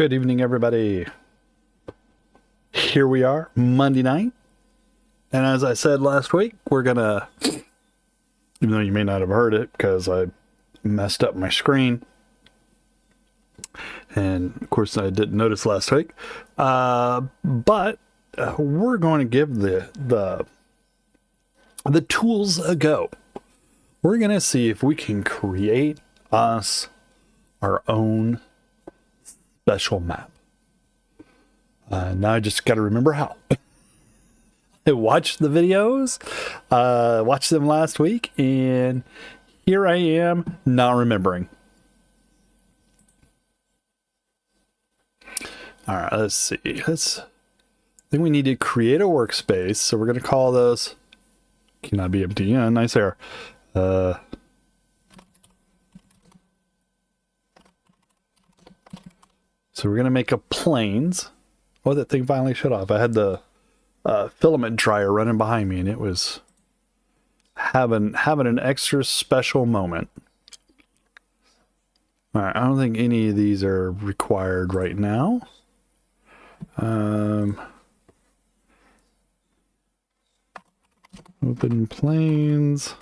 Good evening, everybody. Here we are, Monday night. And as I said last week, we're going to, even though you may not have heard it because I messed up my screen. And of course, I didn't notice last week. But we're going to give the tools a go. We're going to see if we can create us our own special map. Now I just got to remember how. I watched the videos, watched them last week, and here I am not remembering. All right, let's see. I think we need to create a workspace. So we're going to call this, cannot be empty. Yeah, nice air. So we're going to make a planes. Oh, that thing finally shut off. I had the filament dryer running behind me, and it was having an extra special moment. All right, I don't think any of these are required right now. Open planes.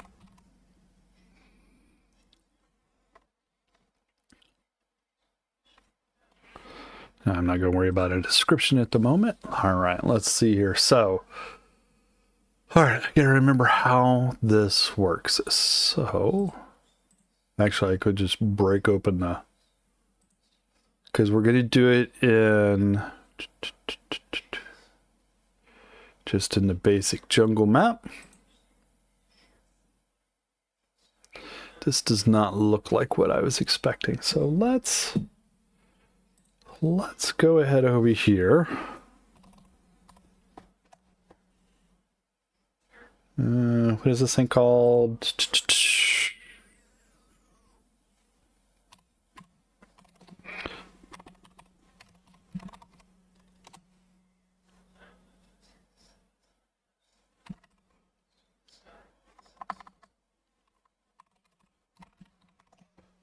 I'm not going to worry about a description at the moment. All right, let's see here. So, all right, I got to remember how this works. So, actually, I could just break open the, because we're going to do it in, just in the basic jungle map. This does not look like what I was expecting. So let's go ahead over here. What is this thing called?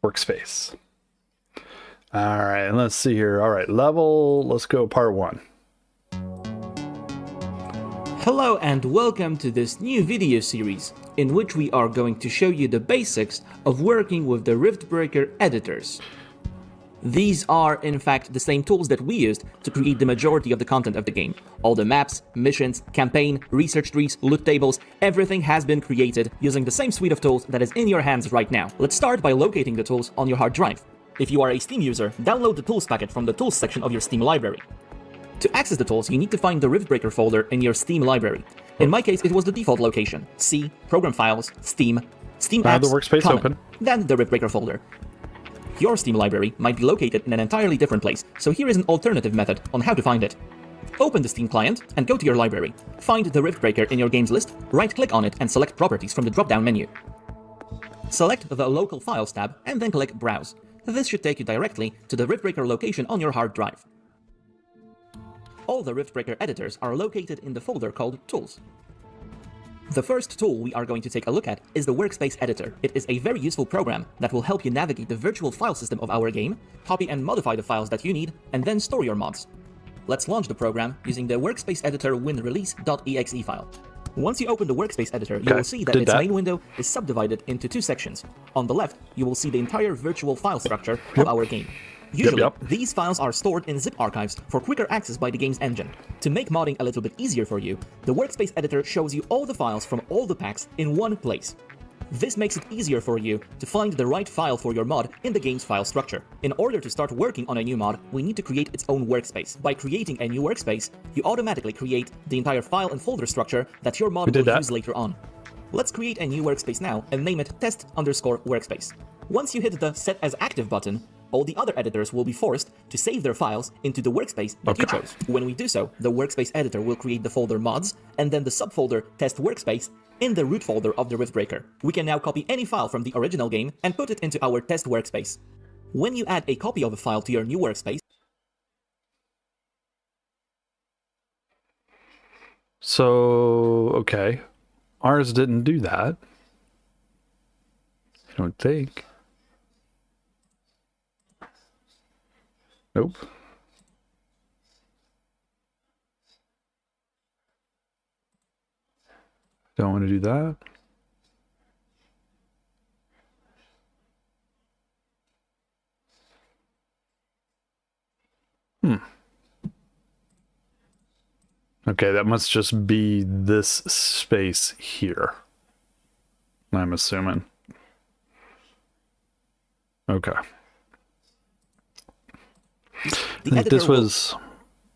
Workspace. All right, let's see here. All right, level, let's go part 1. Hello and welcome to this new video series, in which we are going to show you the basics of working with the Riftbreaker editors. These are, in fact, the same tools that we used to create the majority of the content of the game. All the maps, missions, campaign, research trees, loot tables, everything has been created using the same suite of tools that is in your hands right now. Let's start by locating the tools on your hard drive. If you are a Steam user, download the tools packet from the tools section of your Steam library. To access the tools, you need to find the Riftbreaker folder in your Steam library. In my case, it was the default location: C, Program Files, Steam Apps, the workspace Common, open. then the Riftbreaker folder. Your Steam library might be located in an entirely different place, so here is an alternative method on how to find it. Open the Steam client and go to your library. Find the Riftbreaker in your games list, right-click on it and select Properties from the drop-down menu. Select the Local Files tab and then click Browse. This should take you directly to the Riftbreaker location on your hard drive. All the Riftbreaker editors are located in the folder called Tools. The first tool we are going to take a look at is the Workspace Editor. It is a very useful program that will help you navigate the virtual file system of our game, copy and modify the files that you need, and then store your mods. Let's launch the program using the Workspace Editor winrelease.exe file. Once you open the Workspace Editor, you will see that its main window is subdivided into 2 sections. On the left, you will see the entire virtual file structure of our game. Usually, these files are stored in zip archives for quicker access by the game's engine. To make modding a little bit easier for you, the Workspace Editor shows you all the files from all the packs in one place. This makes it easier for you to find the right file for your mod in the game's file structure. In order to start working on a new mod, we need to create its own workspace. By creating a new workspace, you automatically create the entire file and folder structure that your mod will use later on. Let's create a new workspace now and name it test_workspace. Once you hit the Set as Active button, all the other editors will be forced to save their files into the workspace that you chose. When we do so, the Workspace Editor will create the folder Mods and then the subfolder Test Workspace in the root folder of the Riftbreaker. We can now copy any file from the original game and put it into our test workspace. When you add a copy of a file to your new workspace, So, okay. Ours didn't do that. I don't think. Nope. Don't want to do that. Okay, that must just be this space here. I'm assuming. Okay. I think this was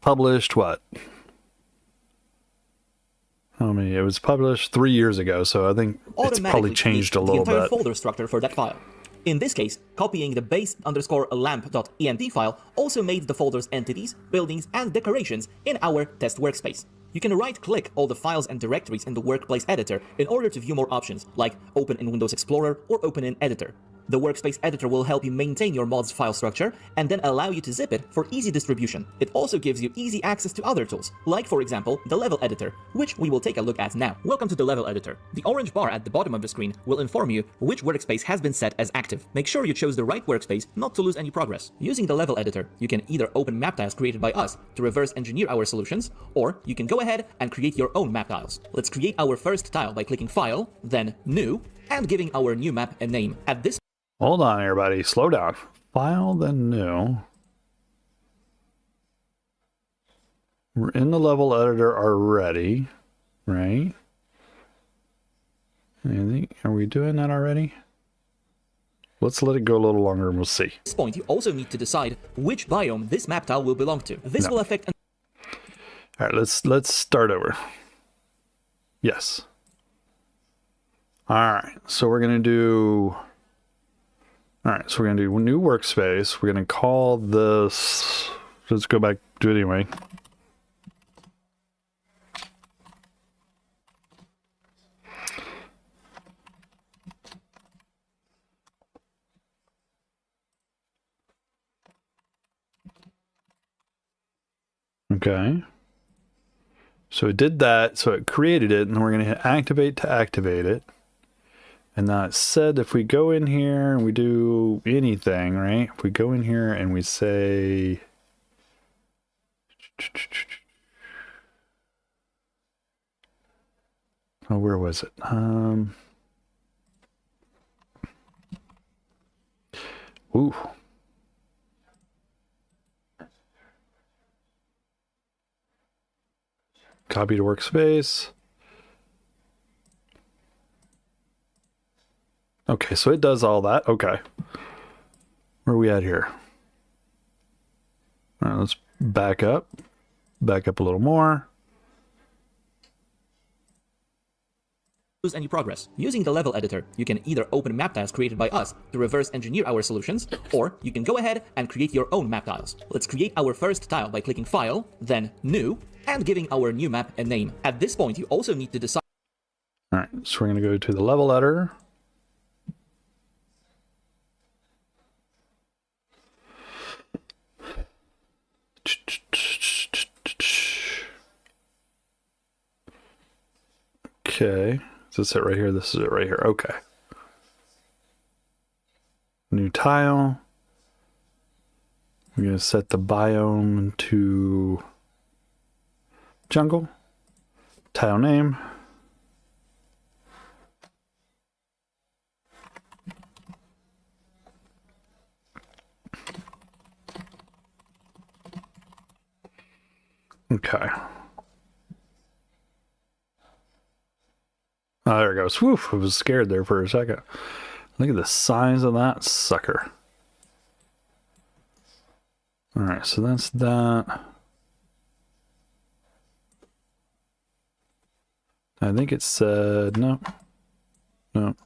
published, what? How many? It was published 3 years ago, so I think it's probably changed a little bit. The entire folder structure for that file. In this case, copying the base_lamp.ent file also made the folder's entities, buildings, and decorations in our test workspace. You can right-click all the files and directories in the workplace editor in order to view more options, like Open in Windows Explorer or Open in Editor. The workspace editor will help you maintain your mod's file structure and then allow you to zip it for easy distribution. It also gives you easy access to other tools, like for example, the level editor, which we will take a look at now. Welcome to the level editor. The orange bar at the bottom of the screen will inform you which workspace has been set as active. Make sure you chose the right workspace not to lose any progress. Using the level editor, you can either open map tiles created by us to reverse engineer our solutions, or you can go ahead and create your own map tiles. Let's create our first tile by clicking File, then New, and giving our new map a name. At this Hold on, everybody. Slow down. File, then New. We're in the level editor already, right? Are we doing that already? Let's let it go a little longer and we'll see. At this point, you also need to decide which biome this map tile will belong to. This will affect... All right, let's start over. Yes. All right, so we're going to do... All right, so we're going to do a new workspace. We're going to call this... Let's go back, do it anyway. Okay. So it did that, so it created it, and we're going to hit activate to activate it. And now it said if we go in here and we do anything, right? If we go in here and we say... Oh, where was it? Ooh. Copy to workspace. Okay, so it does all that. Okay. Where are we at here? All right, let's back up. Back up a little more. Lose any progress. Using the level editor, you can either open map tiles created by us to reverse engineer our solutions, or you can go ahead and create your own map tiles. Let's create our first tile by clicking File, then New, and giving our new map a name. At this point, you also need to decide... All right, so we're going to go to the level editor. Okay, is this it right here? This is it right here. Okay. New tile. We're going to set the biome to jungle. Tile name. Okay. Oh, there it goes. Woof, I was scared there for a second. Look at the size of that sucker. All right, so that's that. I think it said, no. No.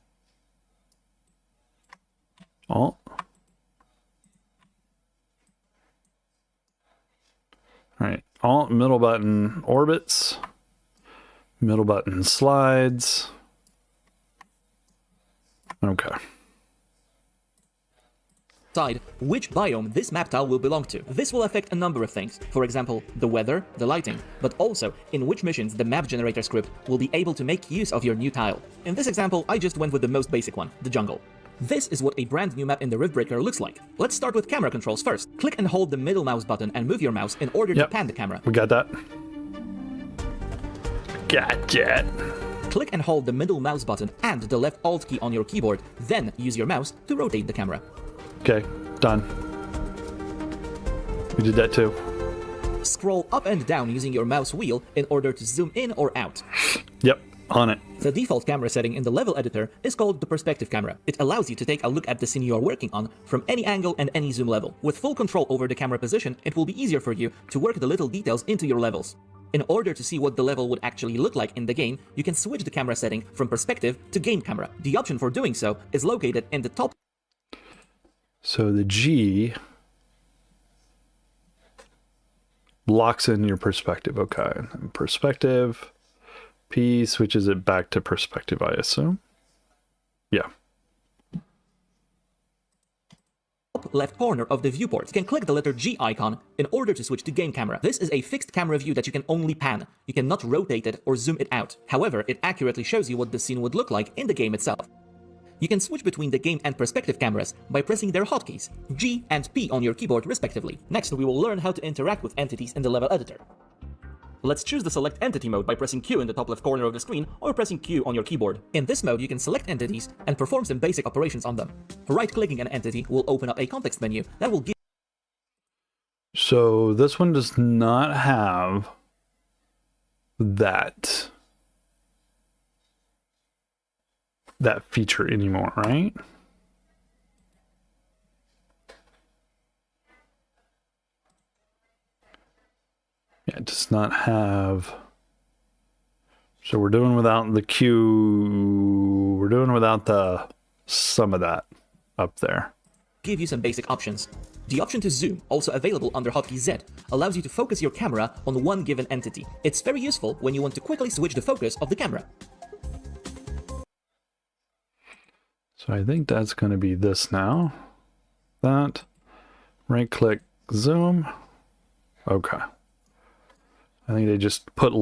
Alt. All right, Alt, middle button, orbits. Middle button, slides. Okay. Decide which biome this map tile will belong to. This will affect a number of things. For example, the weather, the lighting, but also in which missions the map generator script will be able to make use of your new tile. In this example, I just went with the most basic one, the jungle. This is what a brand new map in the Riftbreaker looks like. Let's start with camera controls first. Click and hold the middle mouse button and move your mouse in order to pan the camera. We got that. Gotcha. Click and hold the middle mouse button and the left Alt key on your keyboard, then use your mouse to rotate the camera. Okay, done. We did that too. Scroll up and down using your mouse wheel in order to zoom in or out. Yep, on it. The default camera setting in the level editor is called the perspective camera. It allows you to take a look at the scene you are working on from any angle and any zoom level. With full control over the camera position, it will be easier for you to work the little details into your levels. In order to see what the level would actually look like in the game, you can switch the camera setting from perspective to game camera. The option for doing so is located in the top. So the G locks in your perspective. Okay, and perspective. P switches it back to perspective, I assume. Yeah. Left corner of the viewport. You can click the letter G icon in order to switch to game camera. This is a fixed camera view that you can only pan. You cannot rotate it or zoom it out. However, it accurately shows you what the scene would look like in the game itself. You can switch between the game and perspective cameras by pressing their hotkeys, G and P on your keyboard respectively. Next, we will learn how to interact with entities in the level editor. Let's choose the Select Entity mode by pressing Q in the top left corner of the screen or pressing Q on your keyboard. In this mode, you can select entities and perform some basic operations on them. Right-clicking an entity will open up a context menu that will give... So this one does not have that feature anymore, right? Yeah, it does not have. So we're doing without the Q. We're doing without the some of that up there. Give you some basic options. The option to zoom, also available under hotkey Z, allows you to focus your camera on one given entity. It's very useful when you want to quickly switch the focus of the camera. So I think that's going to be this now. That. Right click, zoom. Okay. I think they just put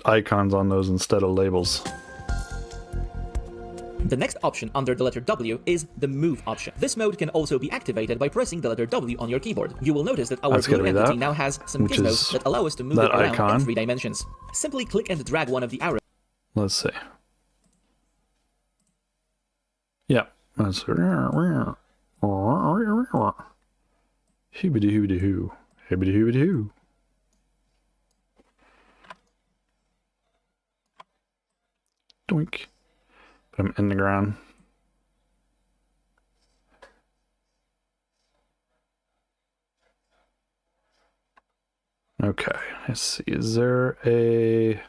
icons on those instead of labels. The next option under the letter W is the Move option. This mode can also be activated by pressing the letter W on your keyboard. You will notice that our blue entity now has some gizmos that allow us to move it around in 3 dimensions. Simply click and drag one of the arrows. Let's see. Yeah. That's hibbity hibbity hoo. Hibbity hibbity hoo. Doink. Put them in the ground. Okay, let's see. Is there a...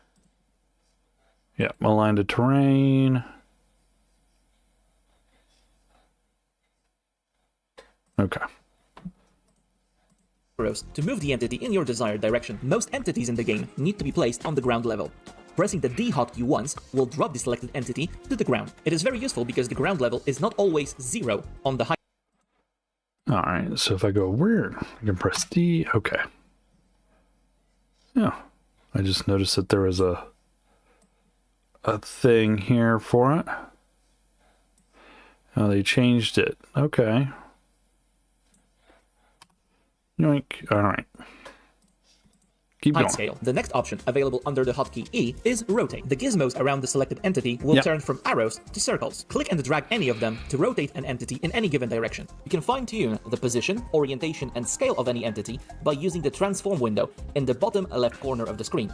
Yeah, align to terrain. Okay. To move the entity in your desired direction. Most entities in the game need to be placed on the ground level. Pressing the D hotkey once will drop the selected entity to the ground. It is very useful because the ground level is not always 0 on the high. Alright, so if I go weird, I can press D. Okay. Yeah. I just noticed that there was a thing here for it. Oh, they changed it. Okay. Yoink. Alright. Keep going. Scale. The next option available under the hotkey E is Rotate. The gizmos around the selected entity will turn from arrows to circles. Click and drag any of them to rotate an entity in any given direction. You can fine-tune the position, orientation, and scale of any entity by using the Transform window in the bottom left corner of the screen.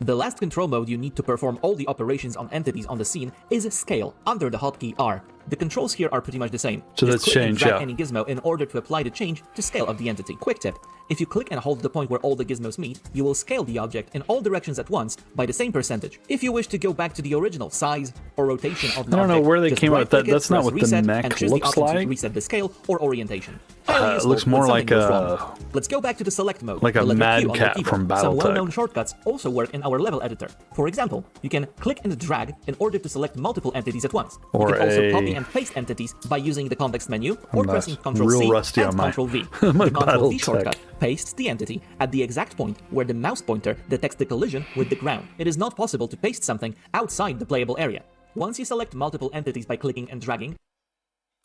The last control mode you need to perform all the operations on entities on the scene is Scale under the hotkey R. The controls here are pretty much the same. So let's change, any gizmo in order to apply the change to scale of the entity. Quick tip. If you click and hold the point where all the gizmos meet, you will scale the object in all directions at once by the same percentage. If you wish to go back to the original size or rotation of the object, I don't know where they came up with that. That's not what the neck looks like. Reset the scale or orientation. It looks more like a... Let's go back to the select mode. Like a Mad Cat from Battletech. Some well-known shortcuts also work in our level editor. For example, you can click and drag in order to select multiple entities at once. You can also copy and paste entities by using the context menu or pressing Ctrl-C and Ctrl-V. The Ctrl-V shortcut pastes the entity at the exact point where the mouse pointer detects the collision with the ground. It is not possible to paste something outside the playable area. Once you select multiple entities by clicking and dragging,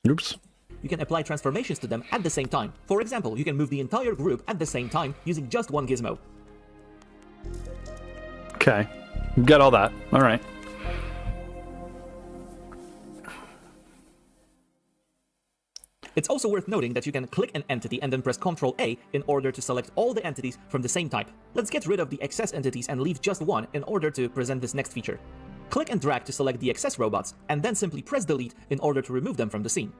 oops, you can apply transformations to them at the same time. For example, you can move the entire group at the same time using just one gizmo. Okay, got all that. All right. It's also worth noting that you can click an entity and then press Ctrl-A in order to select all the entities from the same type. Let's get rid of the excess entities and leave just one in order to present this next feature. Click and drag to select the excess robots, and then simply press Delete in order to remove them from the scene.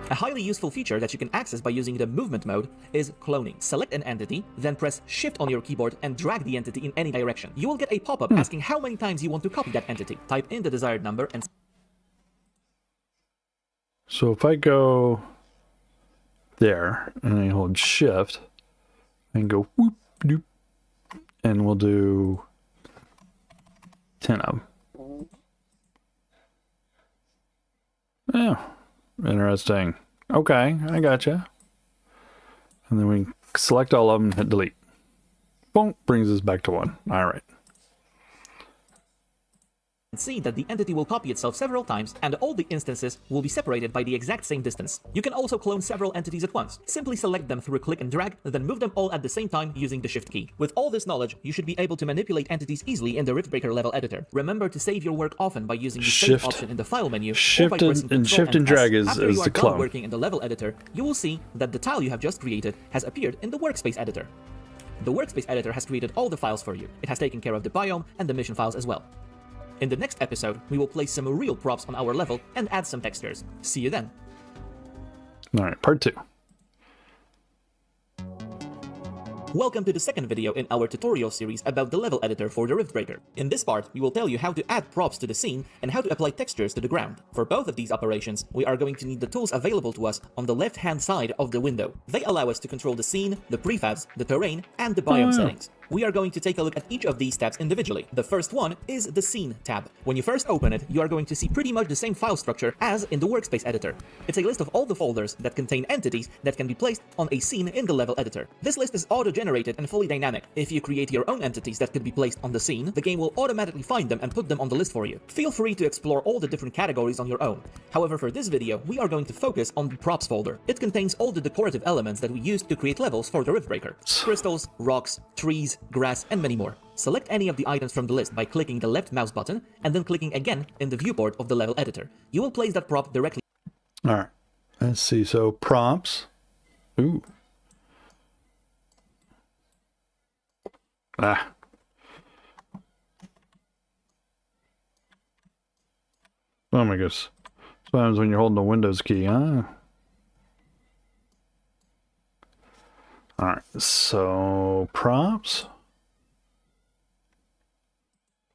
A highly useful feature that you can access by using the movement mode is cloning. Select an entity, then press Shift on your keyboard and drag the entity in any direction. You will get a pop-up asking how many times you want to copy that entity. Type in the desired number and... So if I go there and I hold Shift and go whoop doop, and we'll do 10 of them. Yeah, interesting. Okay, I gotcha. And then we select all of them and hit delete. Boom, brings us back to 1. All right. see that the entity will copy itself several times, and all the instances will be separated by the exact same distance. You can also clone several entities at once. Simply select them through a click and drag, then move them all at the same time using the Shift key. With all this knowledge, you should be able to manipulate entities easily in the Riftbreaker level editor. Remember to save your work often by using the Save option in the File menu, or by pressing Shift and drag is After you are the done clone. working in the level editor, you will see that the tile you have just created has appeared in the Workspace editor. The Workspace editor has created all the files for you. It has taken care of the biome and the mission files as well. In the next episode, we will place some real props on our level and add some textures. See you then. All right, part 2. Welcome to the second video in our tutorial series about the level editor for the Riftbreaker. In this part, we will tell you how to add props to the scene and how to apply textures to the ground. For both of these operations, we are going to need the tools available to us on the left-hand side of the window. They allow us to control the scene, the prefabs, the terrain, and the biome settings. We are going to take a look at each of these tabs individually. The first one is the Scene tab. When you first open it, you are going to see pretty much the same file structure as in the Workspace editor. It's a list of all the folders that contain entities that can be placed on a scene in the level editor. This list is auto-generated and fully dynamic. If you create your own entities that could be placed on the scene, the game will automatically find them and put them on the list for you. Feel free to explore all the different categories on your own. However, for this video, we are going to focus on the Props folder. It contains all the decorative elements that we used to create levels for the Riftbreaker. Crystals, rocks, trees, grass, and many more. Select any of the items from the list by clicking the left mouse button and then clicking again in the viewport of the level editor. You will place that prop directly. All right, let's see. So props. Ooh. Ah. Oh my goodness. Sometimes when you're holding the Windows key, huh? All right, so props.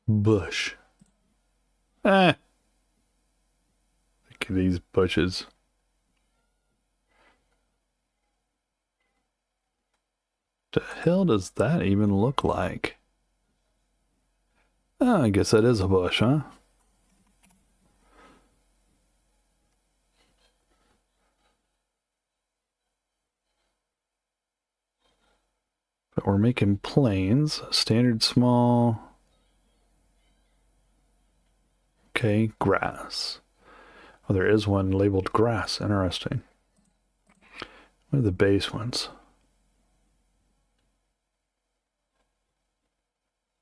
Bush. Look at these bushes. The hell does that even look like? Oh, I guess that is a bush, huh? But we're making planes, standard small. Okay, grass. Oh, there is one labeled grass. Interesting. What are the base ones?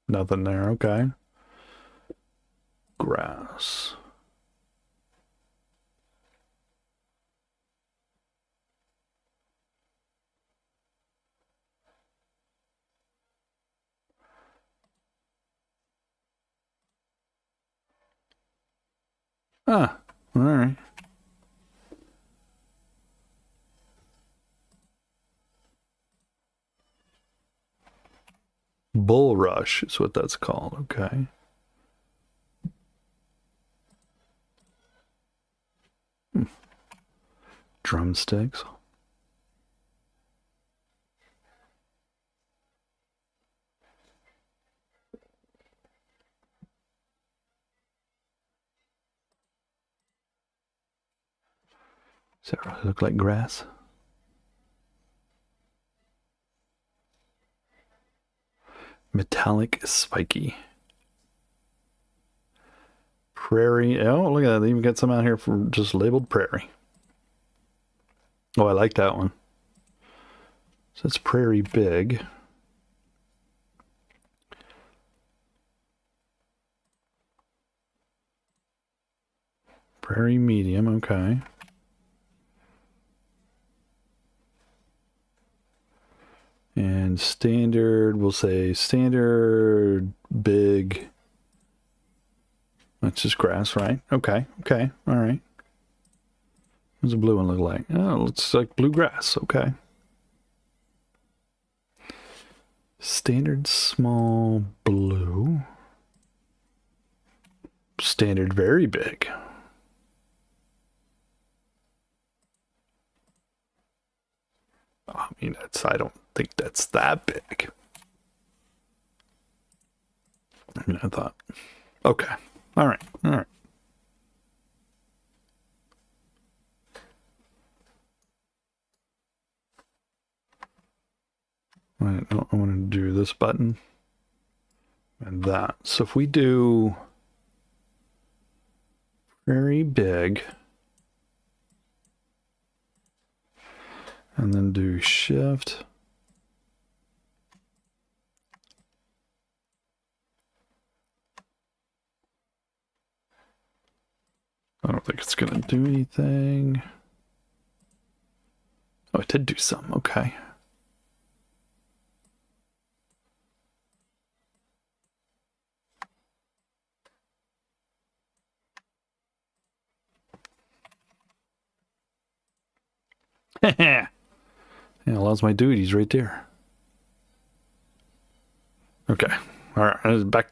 Nothing there. Okay. Grass. Ah, all right. Bull rush is what that's called. Okay. Drumsticks. Does that really look like grass? Metallic spiky. Prairie. Oh, look at that. They even got some out here for just labeled prairie. Oh, I like that one. So it's prairie big. Very medium, okay. And standard, we'll say standard, big. That's just grass, right? Okay, okay, all right. What does the blue one look like? Oh, it looks like bluegrass, okay. Standard small blue. Standard very big. I mean, I don't think that's that big. I mean, I thought, okay, all right, all right. I want to do this button and that. So if we do very big and then do shift. I don't think it's going to do anything. Oh, it did do some. Okay. Yeah, allows my duties right there. Okay. All right. Back.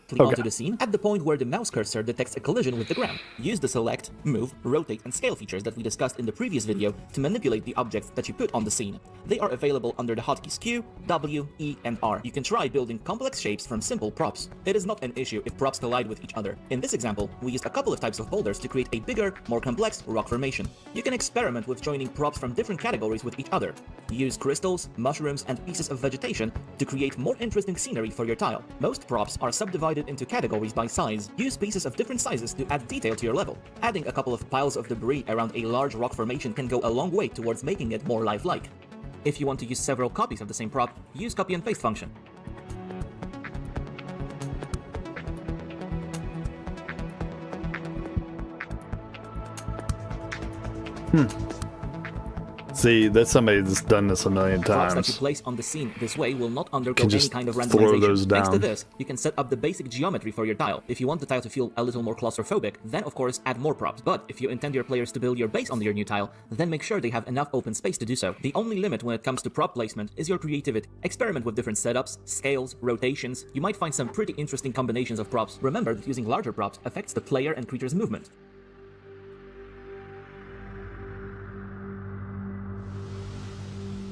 Click onto the scene at the point where the mouse cursor detects a collision with the ground. Use the select, move, rotate, and scale features that we discussed in the previous video to manipulate the objects that you put on the scene. They are available under the hotkeys Q, W, E, and R. You can try building complex shapes from simple props. It is not an issue if props collide with each other. In this example, we used a couple of types of boulders to create a bigger, more complex rock formation. You can experiment with joining props from different categories with each other. Use crystals, mushrooms, and pieces of vegetation to create more interesting scenery for your tile. Most props are subdivided into categories by size. Use pieces of different sizes to add detail to your level. Adding a couple of piles of debris around a large rock formation can go a long way towards making it more lifelike. If you want to use several copies of the same prop, use copy and paste function. See, that's somebody that's done this a million Props that you times. place on the scene this way will not undergo Can any just kind of throw randomization. those Thanks to down. this, you can set up the basic geometry for your tile. If you want the tile to feel a little more claustrophobic, then of course add more props. But if you intend your players to build your base on your new tile, then make sure they have enough open space to do so. The only limit when it comes to prop placement is your creativity. Experiment with different setups, scales, rotations. You might find some pretty interesting combinations of props. Remember that using larger props affects the player and creature's movement.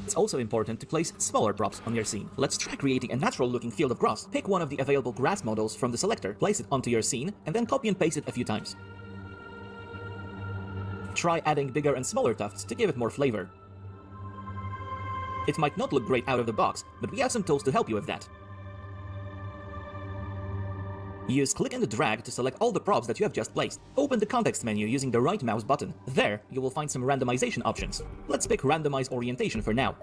It's also important to place smaller props on your scene. Let's try creating a natural-looking field of grass. Pick one of the available grass models from the selector, place it onto your scene, and then copy and paste it a few times. Try adding bigger and smaller tufts to give it more flavor. It might not look great out of the box, but we have some tools to help you with that. Use click and drag to select all the props that you have just placed. Open the context menu using the right mouse button. There, you will find some randomization options. Let's pick randomize orientation for now.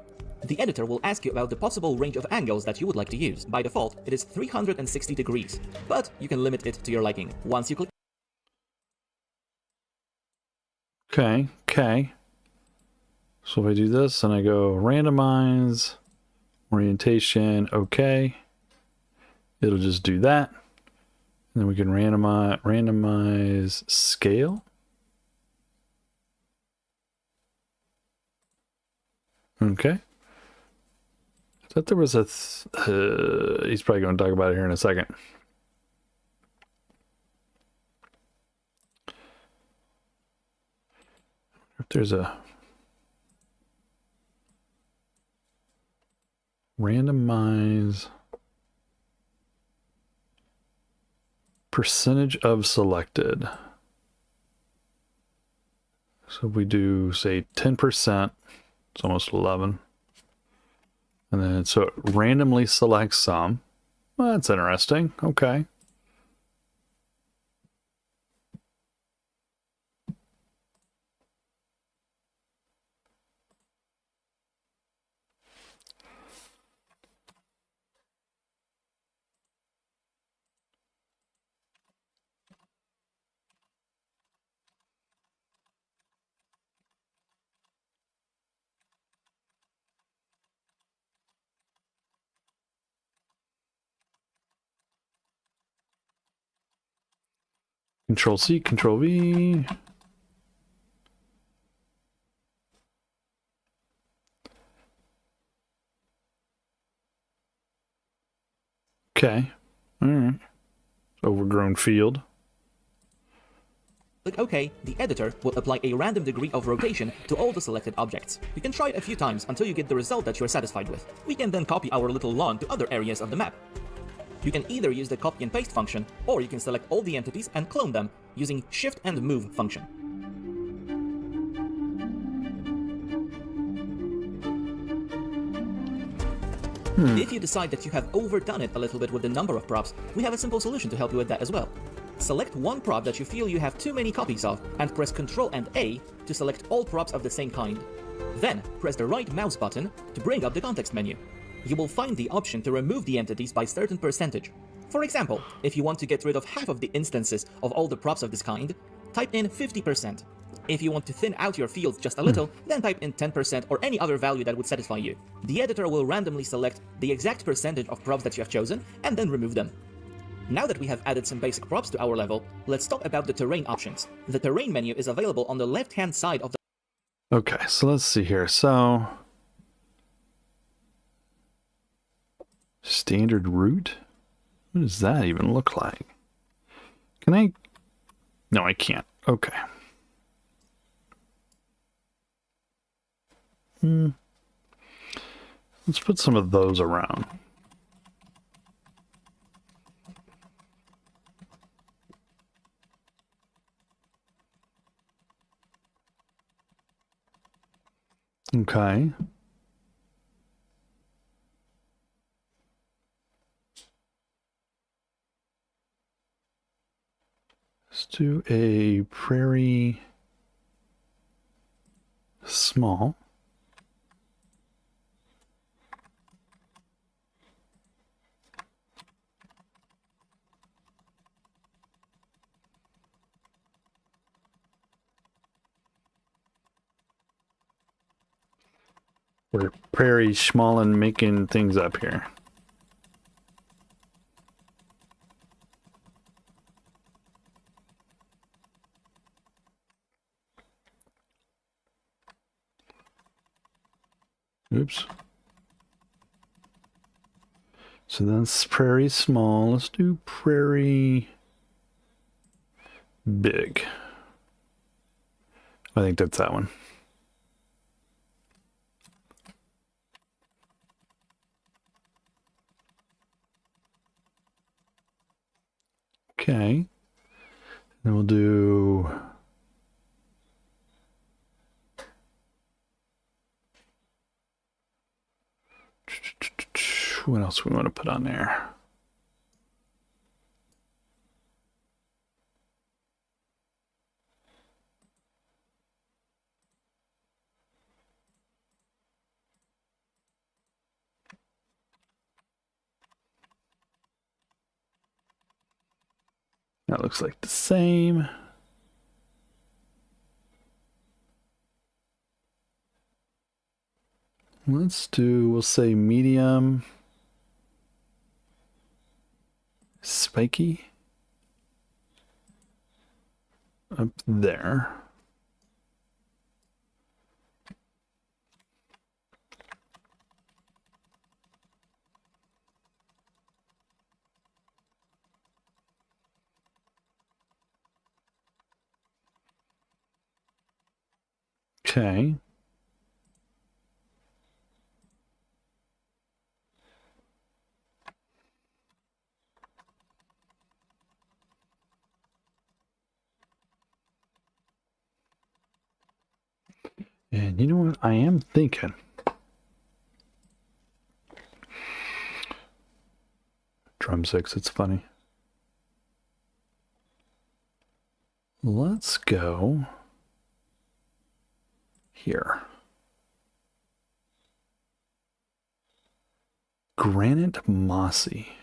The editor will ask you about the possible range of angles that you would like to use. By default, it is 360 degrees, but you can limit it to your liking. Once you click Okay. So if I do this and I go randomize, orientation, okay, it'll just do that. And then we can randomize scale. Okay. I thought there was a... he's probably going to talk about it here in a second. If there's a... randomize... percentage of selected. So if we do, say, 10%, it's almost 11. And then so it randomly selects some. Well, that's interesting. Okay. Control C, Control V. Okay. All right. Overgrown field. Click OK, the editor will apply a random degree of rotation to all the selected objects. You can try it a few times until you get the result that you're satisfied with. We can then copy our little lawn to other areas of the map. You can either use the copy and paste function, or you can select all the entities and clone them using Shift and Move function. If you decide that you have overdone it a little bit with the number of props, we have a simple solution to help you with that as well. Select one prop that you feel you have too many copies of, and press Ctrl and A to select all props of the same kind. Then, press the right mouse button to bring up the context menu. You will find the option to remove the entities by certain percentage. For example, if you want to get rid of half of the instances of all the props of this kind, type in 50%. If you want to thin out your fields just a little, then type in 10% or any other value that would satisfy you. The editor will randomly select the exact percentage of props that you have chosen, and then remove them. Now that we have added some basic props to our level, let's talk about the terrain options. The terrain menu is available on the left-hand side of the... Okay, so let's see here. So, standard route? What does that even look like? Can I? No, I can't. Okay. Let's put some of those around. Okay. Let's do a prairie small. We're prairie schmalling making things up here. Oops. So that's prairie small. Let's do prairie big. I think that's that one. Okay. Then we'll do what else we want to put on there? That looks like the same. Let's do, we'll say medium, spiky, up there. Okay. And you know what I am thinking? Drumsticks, it's funny. Let's go here. Granite mossy.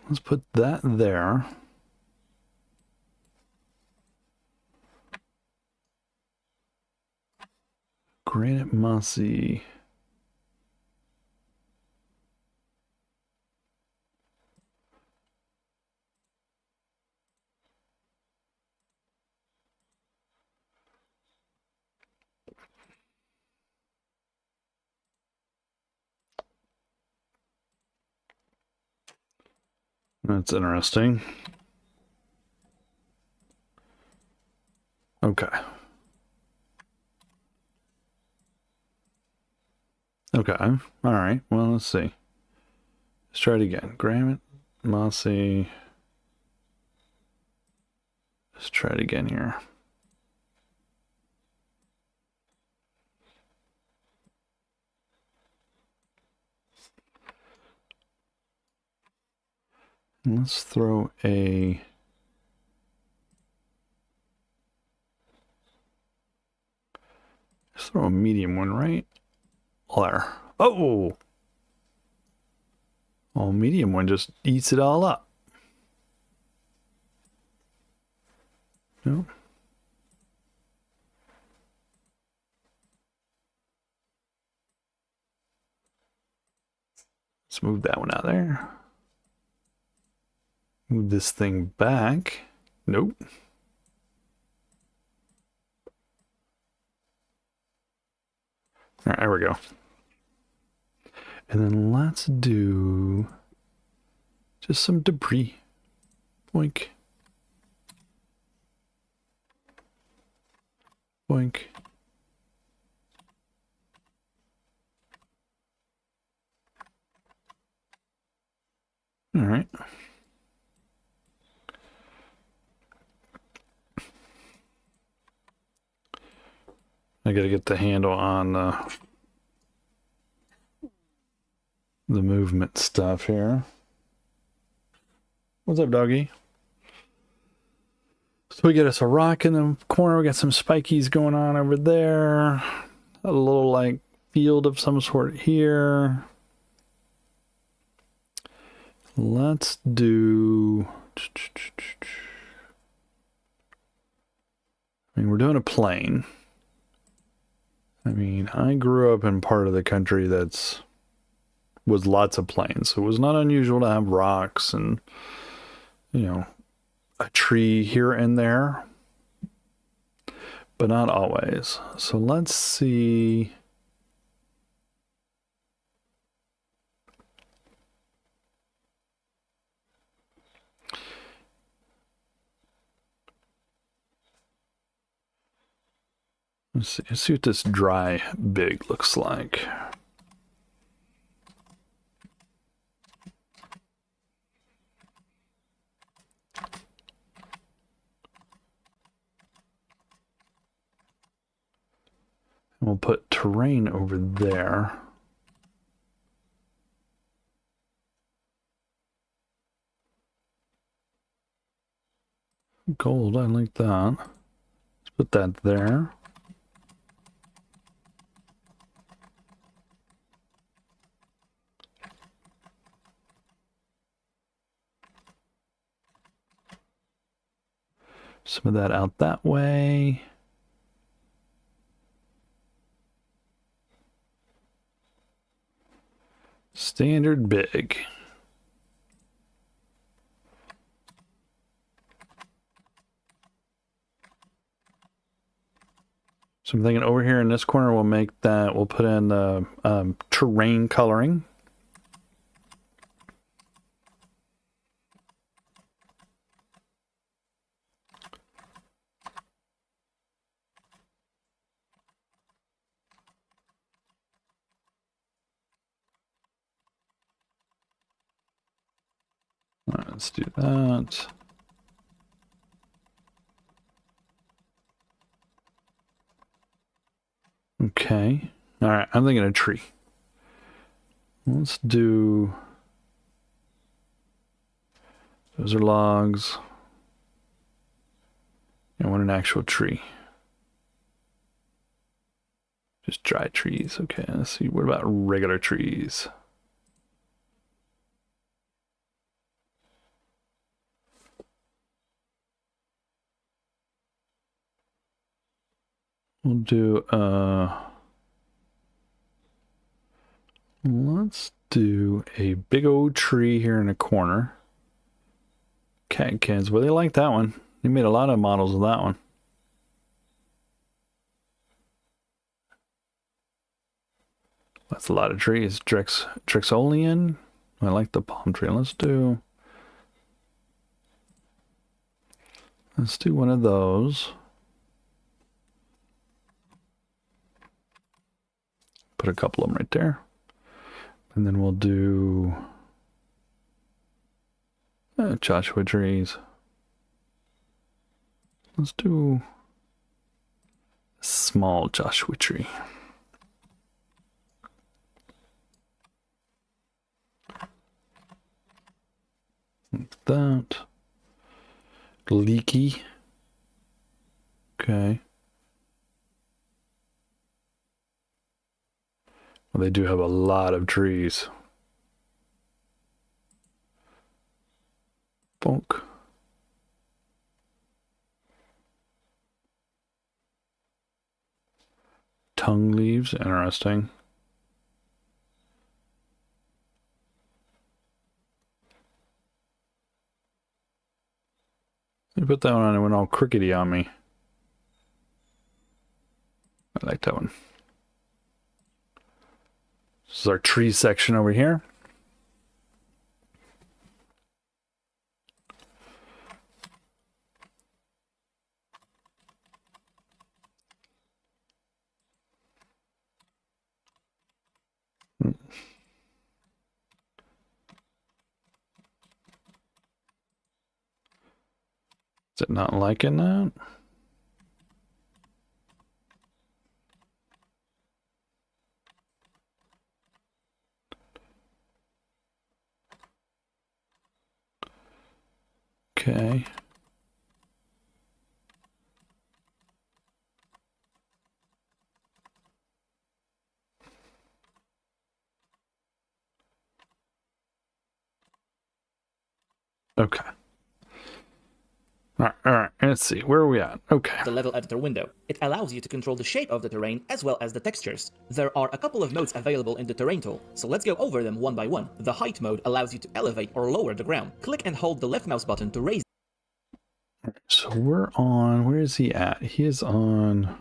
Let's put that there. Granite mossy. That's interesting. Okay. Okay. All right. Well, let's see. Let's try it again. Granite, mossy. Let's try it again here. Let's throw a... Let's throw a medium one, right? There. Oh! Oh, medium one just eats it all up. No. Let's move that one out there. Move this thing back. Nope. All right, there we go. And then let's do just some debris. Boink. Boink. All right. I gotta get the handle on the movement stuff here. What's up, doggy? So we get us a rock in the corner. We got some spikies going on over there. A little like field of some sort here. Let's do... I mean, we're doing a plain. I mean, I grew up in part of the country that's was lots of plains, so it was not unusual to have rocks and, you know, a tree here and there, but not always. So let's see. Let's see what this dry big looks like. We'll put terrain over there. Gold, I like that. Let's put that there. Some of that out that way. Standard big. So I'm thinking over here in this corner, we'll make that, we'll put in the terrain coloring. All right, let's do that. Okay. All right, I'm thinking a tree. Let's do... Those are logs. I want an actual tree. Just dry trees. Okay, let's see. What about regular trees? We'll do Let's do a big old tree here in the corner. Cat kids, well, they like that one. They made a lot of models of that one. That's a lot of trees. Drexolian. I like the palm tree. Let's do one of those. Put a couple of them right there. And then we'll do Joshua trees. Let's do a small Joshua tree. Like that. Leaky. Okay. Well, they do have a lot of trees. Bonk. Tongue leaves, interesting. They put that one on, it went all crickety on me. I like that one. This is our tree section over here. Is it not liking that? Okay. Okay. All right, let's see. Where are we at? Okay. The level editor window. It allows you to control the shape of the terrain as well as the textures. There are a couple of modes available in the terrain tool, so let's go over them one by one. The height mode allows you to elevate or lower the ground. Click and hold the left mouse button to raise. So we're on, where is he at? He is on...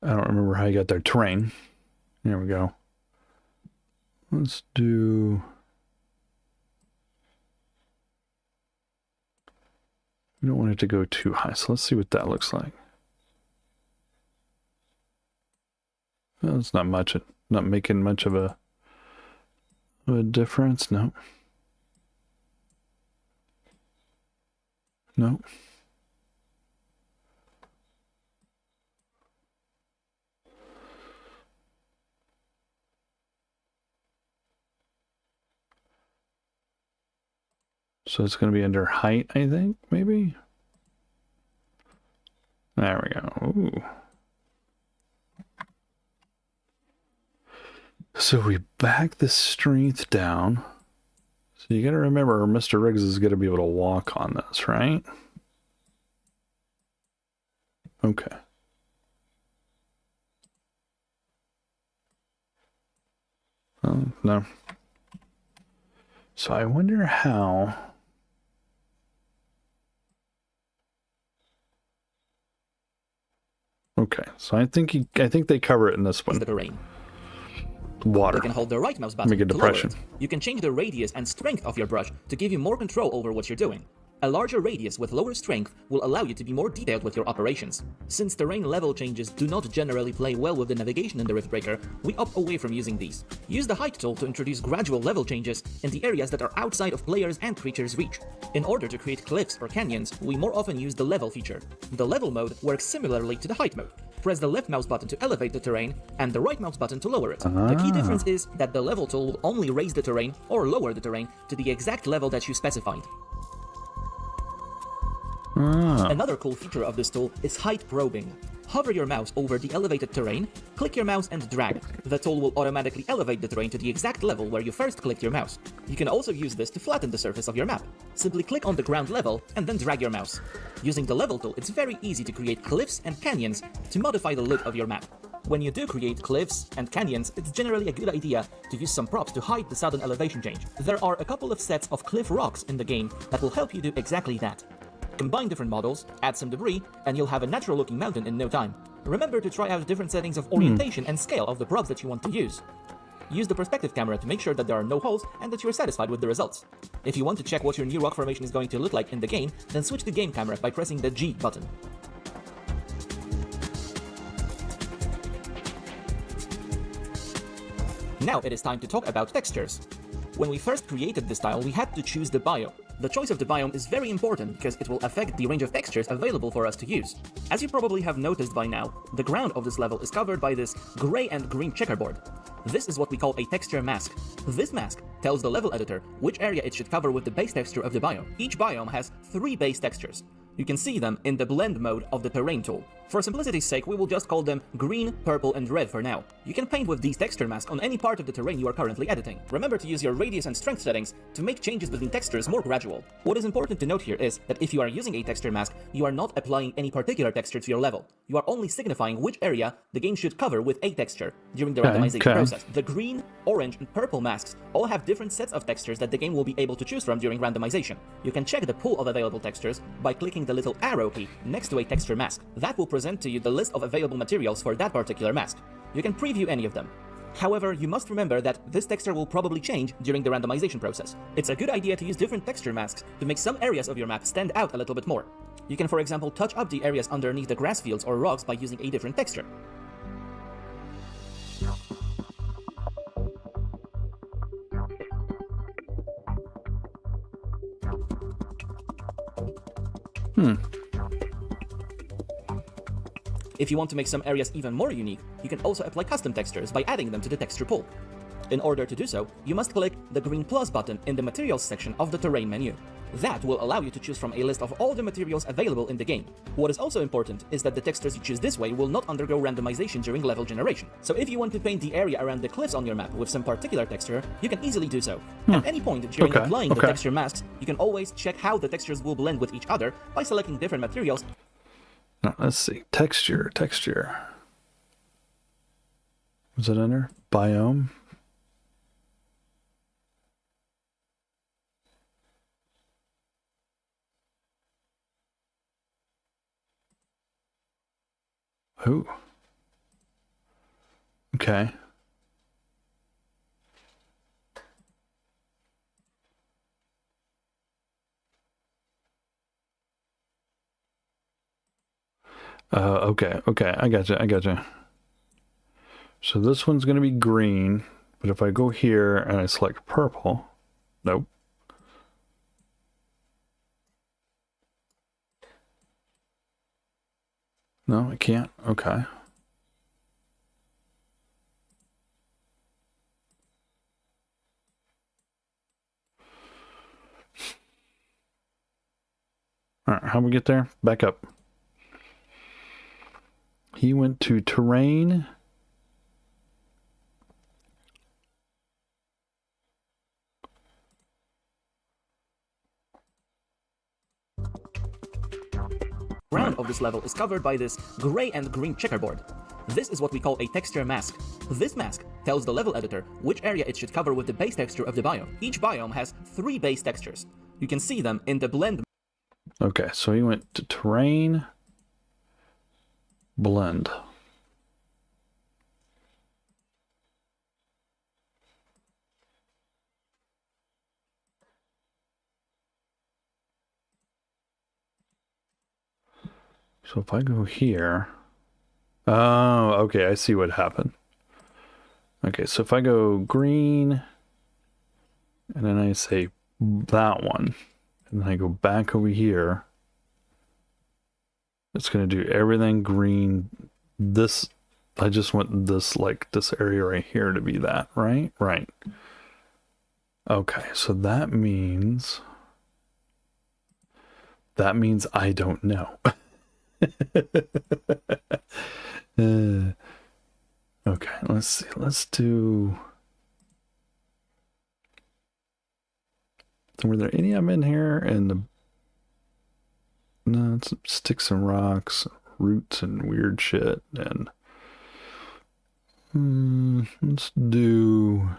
I don't remember how you got there. Terrain. There we go. Let's do... We don't want it to go too high, so let's see what that looks like. Well, it's not much, not making much of a difference. No. No. So it's going to be under height, I think, maybe? There we go. Ooh. So we back the strength down. So you got to remember, Mr. Riggs is going to be able to walk on this, right? Okay. No. So I wonder how... Okay, so I think they cover it in this one. The terrain. Water. You can hold the right mouse button Make a to lower depression. it. You can change the radius and strength of your brush to give you more control over what you're doing. A larger radius with lower strength will allow you to be more detailed with your operations. Since terrain level changes do not generally play well with the navigation in the Riftbreaker, we opt away from using these. Use the height tool to introduce gradual level changes in the areas that are outside of players' and creatures' reach. In order to create cliffs or canyons, we more often use the level feature. The level mode works similarly to the height mode. Press the left mouse button to elevate the terrain and the right mouse button to lower it. The key difference is that the level tool will only raise the terrain or lower the terrain to the exact level that you specified. Another cool feature of this tool is height probing. Hover your mouse over the elevated terrain, click your mouse and drag. The tool will automatically elevate the terrain to the exact level where you first clicked your mouse. You can also use this to flatten the surface of your map. Simply click on the ground level and then drag your mouse. Using the level tool, it's very easy to create cliffs and canyons to modify the look of your map. When you do create cliffs and canyons, it's generally a good idea to use some props to hide the sudden elevation change. There are a couple of sets of cliff rocks in the game that will help you do exactly that. Combine different models, add some debris, and you'll have a natural looking mountain in no time. Remember to try out different settings of orientation and scale of the props that you want to use. Use the perspective camera to make sure that there are no holes and that you are satisfied with the results. If you want to check what your new rock formation is going to look like in the game, then switch the game camera by pressing the G button. Now it is time to talk about textures. When we first created this tile, we had to choose the biome. The choice of the biome is very important because it will affect the range of textures available for us to use. As you probably have noticed by now, the ground of this level is covered by this gray and green checkerboard. This is what we call a texture mask. This mask tells the level editor which area it should cover with the base texture of the biome. Each biome has 3 base textures. You can see them in the blend mode of the terrain tool. For simplicity's sake, we will just call them green, purple, and red for now. You can paint with these texture masks on any part of the terrain you are currently editing. Remember to use your radius and strength settings to make changes between textures more gradual. What is important to note here is that if you are using a texture mask, you are not applying any particular texture to your level. You are only signifying which area the game should cover with a texture during the randomization process. The green, orange, and purple masks all have different sets of textures that the game will be able to choose from during randomization. You can check the pool of available textures by clicking the little arrow key next to a texture mask. That will present to you the list of available materials for that particular mask. You can preview any of them. However, you must remember that this texture will probably change during the randomization process. It's a good idea to use different texture masks to make some areas of your map stand out a little bit more. You can, for example, touch up the areas underneath the grass fields or rocks by using a different texture. If you want to make some areas even more unique, you can also apply custom textures by adding them to the texture pool. In order to do so, you must click the green plus button in the materials section of the terrain menu. That will allow you to choose from a list of all the materials available in the game. What is also important is that the textures you choose this way will not undergo randomization during level generation. So if you want to paint the area around the cliffs on your map with some particular texture, you can easily do so. At any point during applying the texture masks, you can always check how the textures will blend with each other by selecting different materials. Now, let's see. Texture. Was it under? Biome? Oh. Okay. Okay, I gotcha. So this one's gonna be green, but if I go here and I select purple, nope. No, I can't. Okay. All right, how do we get there? Back up. He went to terrain. Ground of this level is covered by this gray and green checkerboard. This is what we call a texture mask. This mask tells the level editor which area it should cover with the base texture of the biome. Each biome has 3 base textures. You can see them in the blend. Okay, so he went to terrain, blend. So if I go here, oh, okay, I see what happened. Okay, so if I go green, and then I say that one, and then I go back over here, it's going to do everything green. This, I just want this, like this area right here to be that, right? Right. Okay, so that means I don't know. Okay, let's see. Let's do. Were there any of them in here? And the no, it's sticks and rocks, roots and weird shit. And let's do.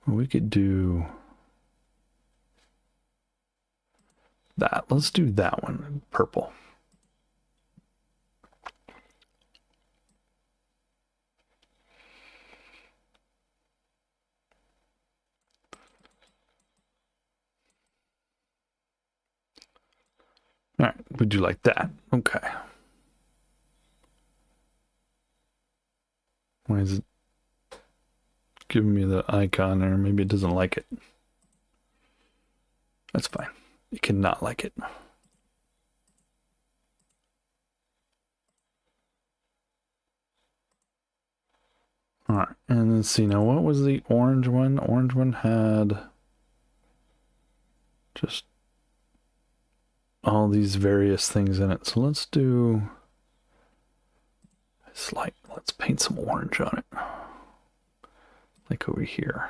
We could do that. Let's do that one, purple. All right, would you like that? Okay. Why is it giving me the icon there? Maybe it doesn't like it. That's fine. It cannot like it. All right, and let's see now. What was the orange one? Orange one had just all these various things in it. So let's do it's like let's paint some orange on it. Like over here.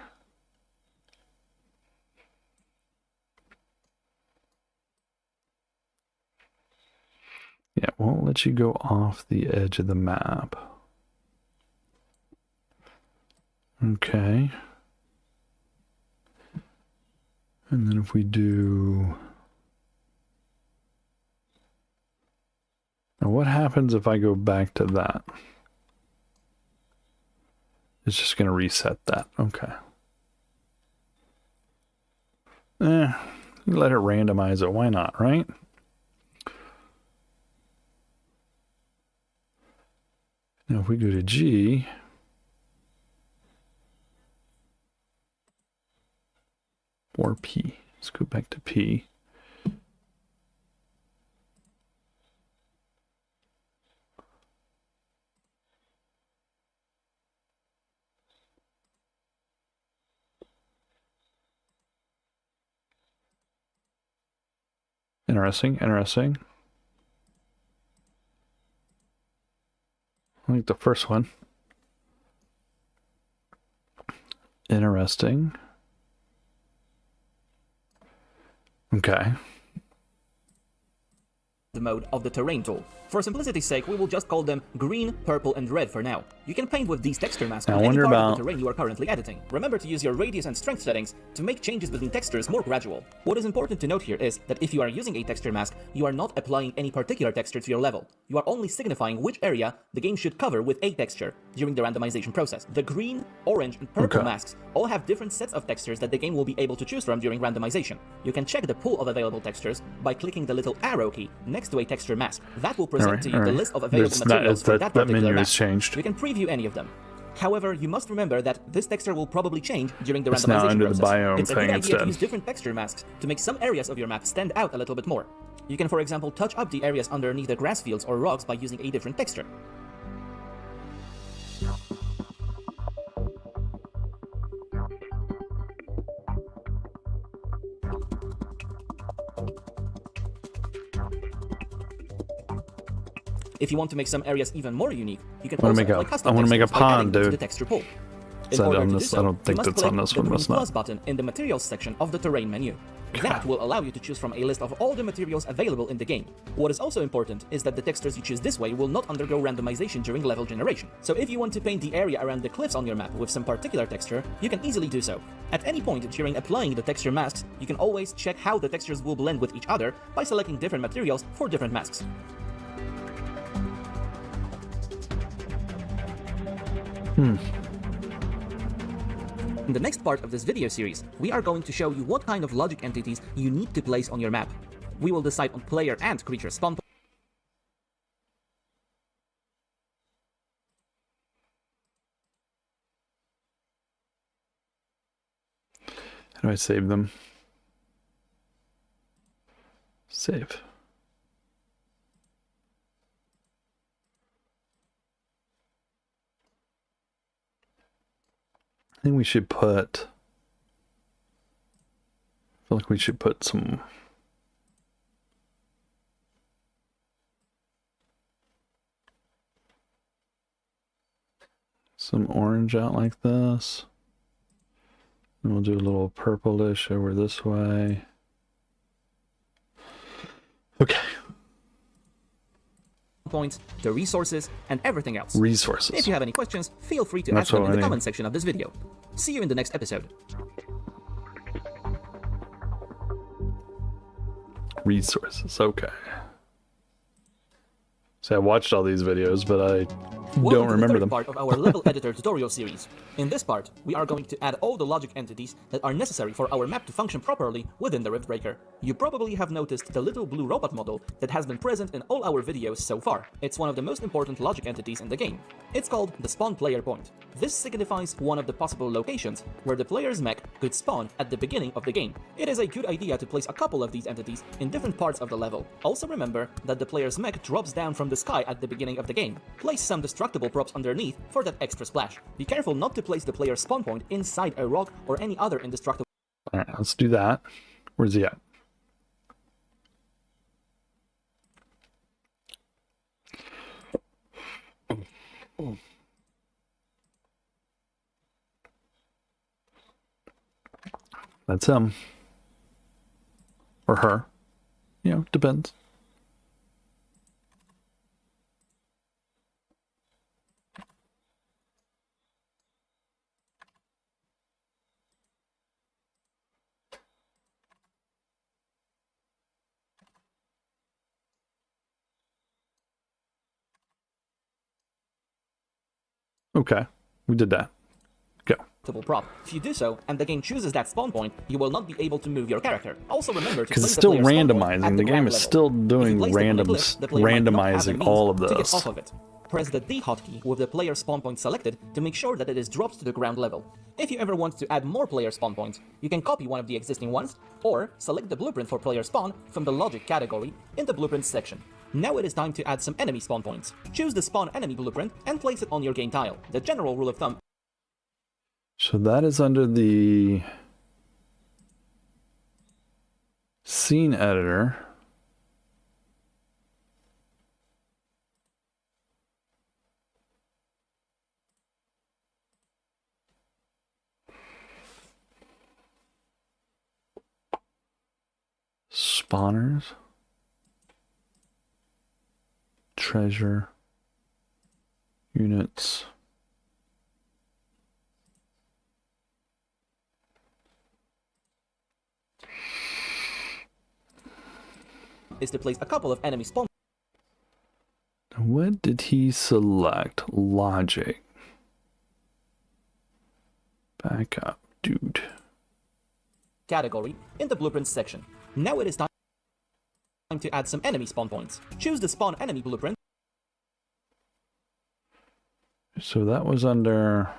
Yeah, it won't let you go off the edge of the map. Okay. And then if we do... Now what happens if I go back to that? It's just going to reset that. Okay. Let it randomize it. Why not, right? Now if we go to G... or P. Let's go back to P. Interesting, interesting. I like the first one. Interesting. Okay. The mode of the terrain tool. For simplicity's sake, we will just call them green, purple, and red for now. You can paint with these texture masks on any part of the terrain you are currently editing. Remember to use your radius and strength settings to make changes between textures more gradual. What is important to note here is that if you are using a texture mask, you are not applying any particular texture to your level. You are only signifying which area the game should cover with a texture during the randomization process. The green, orange, and purple masks all have different sets of textures that the game will be able to choose from during randomization. You can check the pool of available textures by clicking the little arrow key next to a texture mask. That will present to you the list of available materials for that particular menu mask. has changed. You can preview any of them. However, you must remember that this texture will probably change during the It's now randomization under process. the biome It's a thing good idea instead. to use different texture masks to make some areas of your map stand out a little bit more. You can, for example, touch up the areas underneath the grass fields or rocks by using a different texture. If you want to make some areas even more unique, you can also apply custom textures by adding them to the texture pool. In order to do so, you must click the green plus button in the materials section of the terrain menu. That will allow you to choose from a list of all the materials available in the game. What is also important is that the textures you choose this way will not undergo randomization during level generation. So if you want to paint the area around the cliffs on your map with some particular texture, you can easily do so. At any point during applying the texture masks, you can always check how the textures will blend with each other by selecting different materials for different masks. In the next part of this video series, we are going to show you what kind of logic entities you need to place on your map. We will decide on player and creature spawn points. How do I save them? Save. I think we should put... I feel like we should put some... some orange out like this. And we'll do a little purplish over this way. Okay. Points, the resources, and everything else. Resources. If you have any questions, feel free to ask them in the comment section of this video. See you in the next episode. Resources, okay. See, I watched all these videos, but I don't remember them. Part of our level editor tutorial series. In this part, we are going to add all the logic entities that are necessary for our map to function properly within the Riftbreaker. You probably have noticed the little blue robot model that has been present in all our videos so far. It's one of the most important logic entities in the game. It's called the spawn player point. This signifies one of the possible locations where the player's mech could spawn at the beginning of the game. It is a good idea to place a couple of these entities in different parts of the level. Also remember that the player's mech drops down from the sky at the beginning of the game. Place some destructible props underneath for that extra splash. Be careful not to place the player's spawn point inside a rock or any other indestructible. Alright, let's do that. Where's he at? That's him. Or her. You know, depends. Okay, we did that. Go. Prop. If you do so, and the game chooses that spawn point, you will not be able to move your character. Also remember to because it's still randomizing. The game is still doing randomizing all of this. To get off of it. Press the D hotkey with the player spawn point selected to make sure that it is dropped to the ground level. If you ever want to add more player spawn points, you can copy one of the existing ones, or select the blueprint for player spawn from the logic category in the blueprints section. Now it is time to add some enemy spawn points. Choose the spawn enemy blueprint and place it on your game tile. The general rule of thumb. So that is under the scene editor. Spawners. Treasure. Units. Is to place a couple of enemy spawn. What did he select? Logic. Back up, dude. Category in the blueprints section. Now it is time to add some enemy spawn points. Choose the spawn enemy blueprint. So that was under...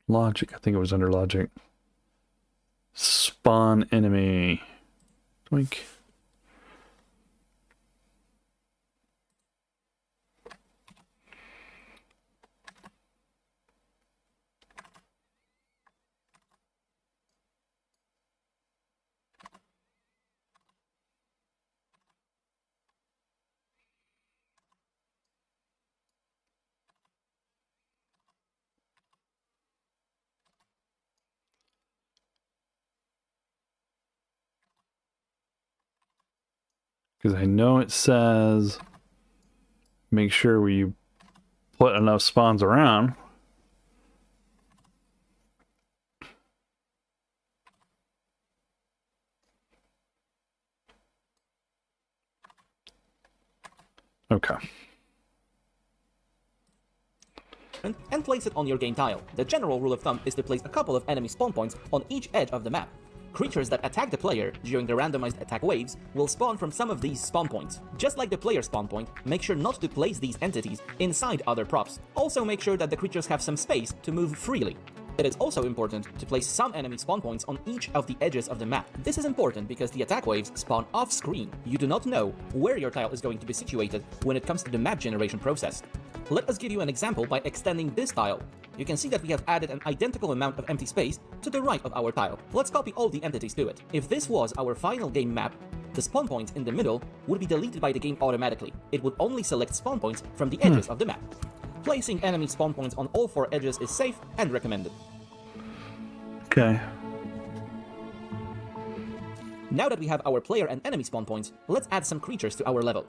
Logic. I think it was under logic. Spawn enemy. Doink. Because I know it says make sure we put enough spawns around. Okay. And place it on your game tile. The general rule of thumb is to place a couple of enemy spawn points on each edge of the map. Creatures that attack the player during the randomized attack waves will spawn from some of these spawn points. Just like the player spawn point, make sure not to place these entities inside other props. Also make sure that the creatures have some space to move freely. It is also important to place some enemy spawn points on each of the edges of the map. This is important because the attack waves spawn off-screen. You do not know where your tile is going to be situated when it comes to the map generation process. Let us give you an example by extending this tile. you can see that we have added an identical amount of empty space to the right of our tile. Let's copy all the entities to it. If this was our final game map, the spawn points in the middle would be deleted by the game automatically. It would only select spawn points from the edges of the map. Placing enemy spawn points on all 4 edges is safe and recommended. Okay. Now that we have our player and enemy spawn points, let's add some creatures to our level.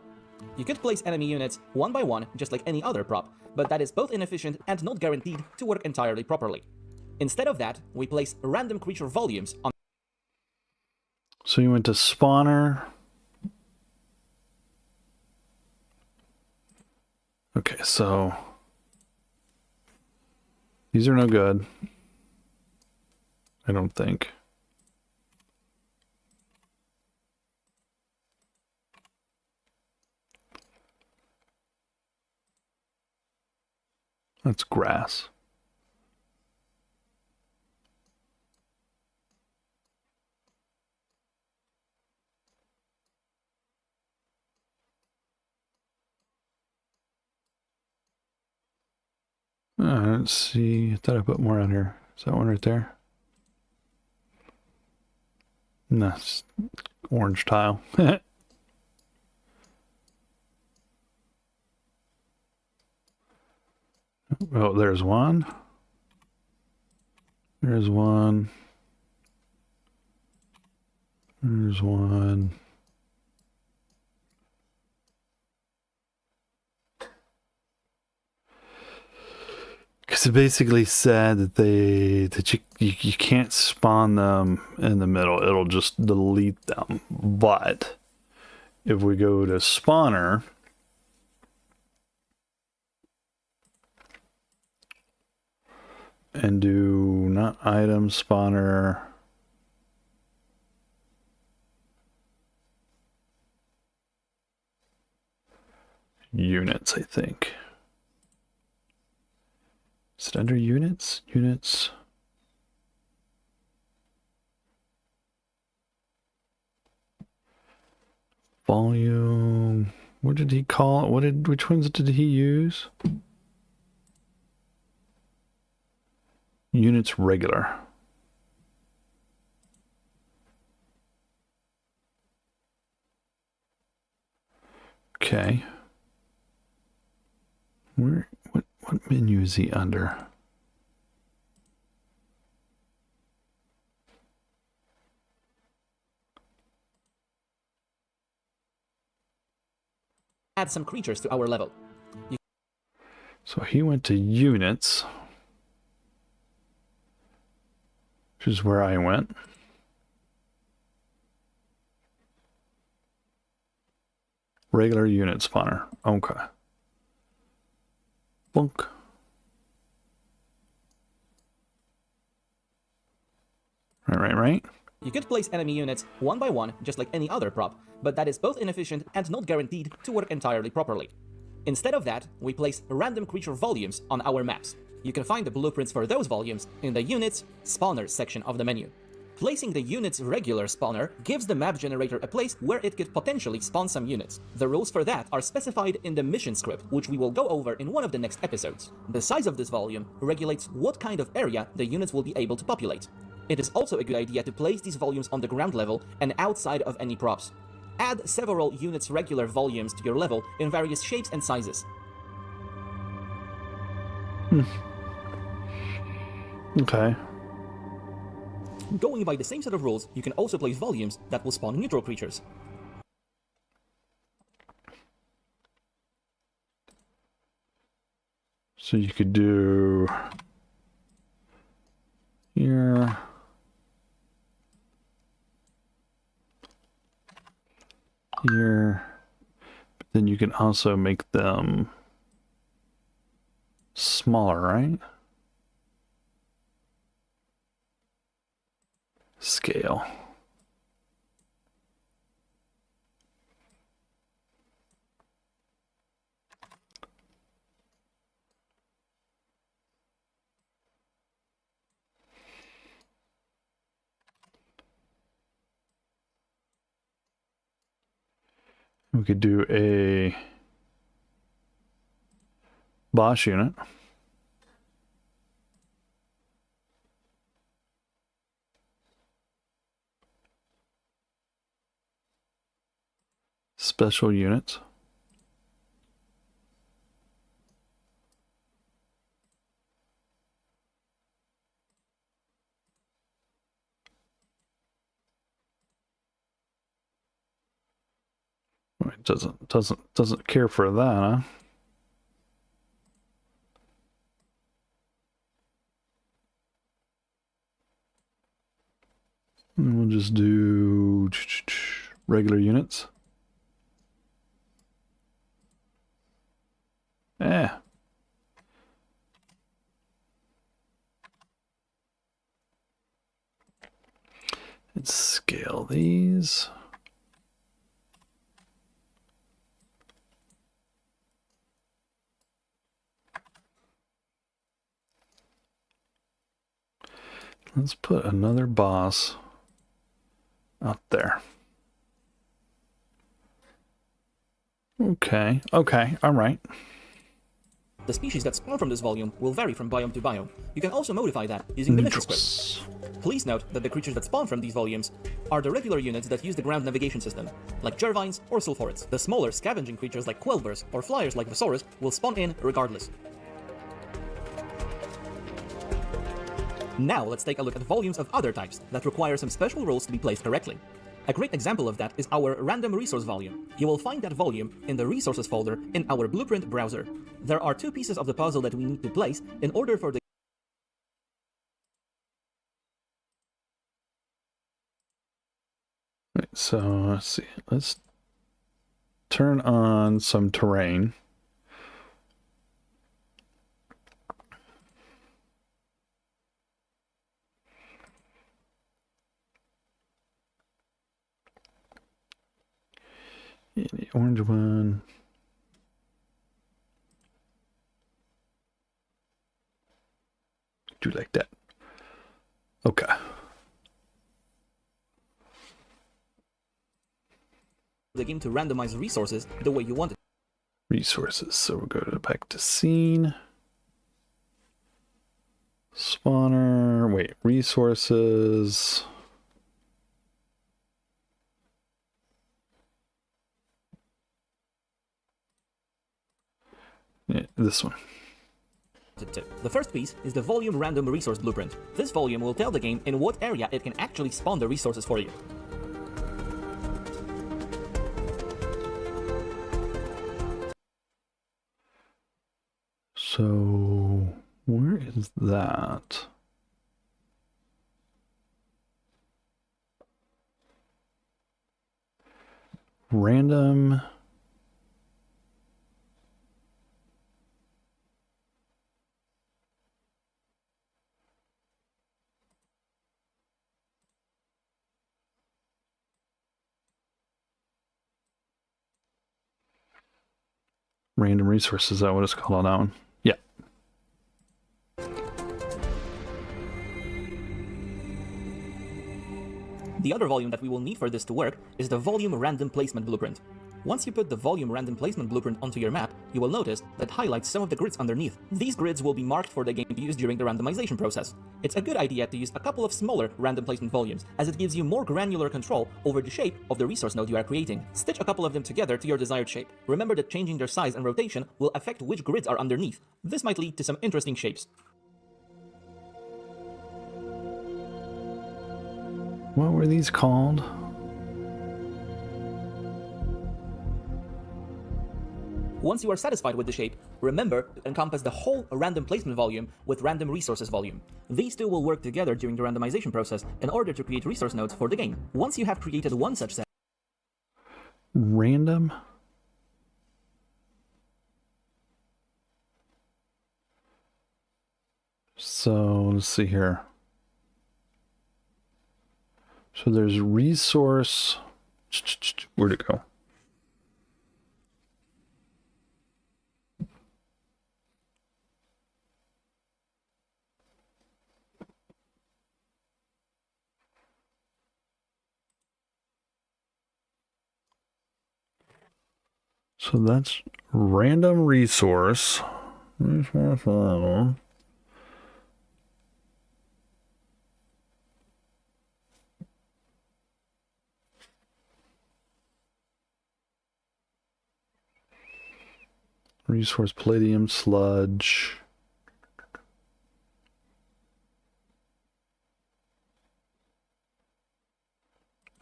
You could place enemy units one by one, just like any other prop, but that is both inefficient and not guaranteed to work entirely properly. Instead of that, we place random creature volumes on. So you went to spawner. Okay, so these are no good. I don't think. That's grass. Let's see. I thought I put more on here. Is that one right there? No, it's orange tile. Oh, there's one. There's one. There's one. Because it basically said that you can't spawn them in the middle. It'll just delete them. But if we go to spawner, and do not item spawner, units, I think. Is it under units? Units. Volume. What did he call it? Which ones did he use? Units regular. Okay. What menu is he under? Add some creatures to our level. So he went to units, which is where I went. Regular unit spawner. Okay. Bunk. Right. You could place enemy units one by one, just like any other prop, but that is both inefficient and not guaranteed to work entirely properly. Instead of that, we place random creature volumes on our maps. You can find the blueprints for those volumes in the Units Spawners section of the menu. Placing the unit's regular spawner gives the map generator a place where it could potentially spawn some units. The rules for that are specified in the mission script, which we will go over in one of the next episodes. The size of this volume regulates what kind of area the units will be able to populate. It is also a good idea to place these volumes on the ground level and outside of any props. Add several units' regular volumes to your level in various shapes and sizes. Okay. Going by the same set of rules, you can also place volumes that will spawn neutral creatures. So you could do here. Here. But then you can also make them smaller, right? Scale. We could do a boss unit. special units. It doesn't care for that, huh? And we'll just do regular units. Yeah. Let's scale these. Let's put another boss out there. Okay, all right. The species that spawn from this volume will vary from biome to biome. You can also modify that using the mission script. Please note that the creatures that spawn from these volumes are the regular units that use the ground navigation system, like Jervines or Sulfurids. The smaller scavenging creatures like Quelbers or flyers like Visaurus will spawn in regardless. Now let's take a look at volumes of other types that require some special rules to be placed correctly. A great example of that is our random resource volume. You will find that volume in the resources folder in our blueprint browser. There are two pieces of the puzzle that we need to place in order for the So let's see. Let's turn on some terrain. Yeah, the orange one. Do like that. Okay. game to randomize resources the way you want it. Resources. So we'll go back to scene. Spawner. Wait, resources. Yeah, this one. The first piece is the volume random resource blueprint. This volume will tell the game in what area it can actually spawn the resources for you. So where is that? Random. Random resources, is that what it's called on that one? Yeah. The other volume that we will need for this to work is the volume random placement blueprint. Once you put the volume random placement blueprint onto your map, you will notice that it highlights some of the grids underneath. These grids will be marked for the game to use during the randomization process. It's a good idea to use a couple of smaller random placement volumes, as it gives you more granular control over the shape of the resource node you are creating. Stitch a couple of them together to your desired shape. Remember that changing their size and rotation will affect which grids are underneath. This might lead to some interesting shapes. What were these called? Once you are satisfied with the shape, remember to encompass the whole random placement volume with random resources volume. These two will work together during the randomization process in order to create resource nodes for the game. Once you have created one such set, Random? So let's see here. So there's resource. Where'd it go? So that's random resource. Resource palladium sludge.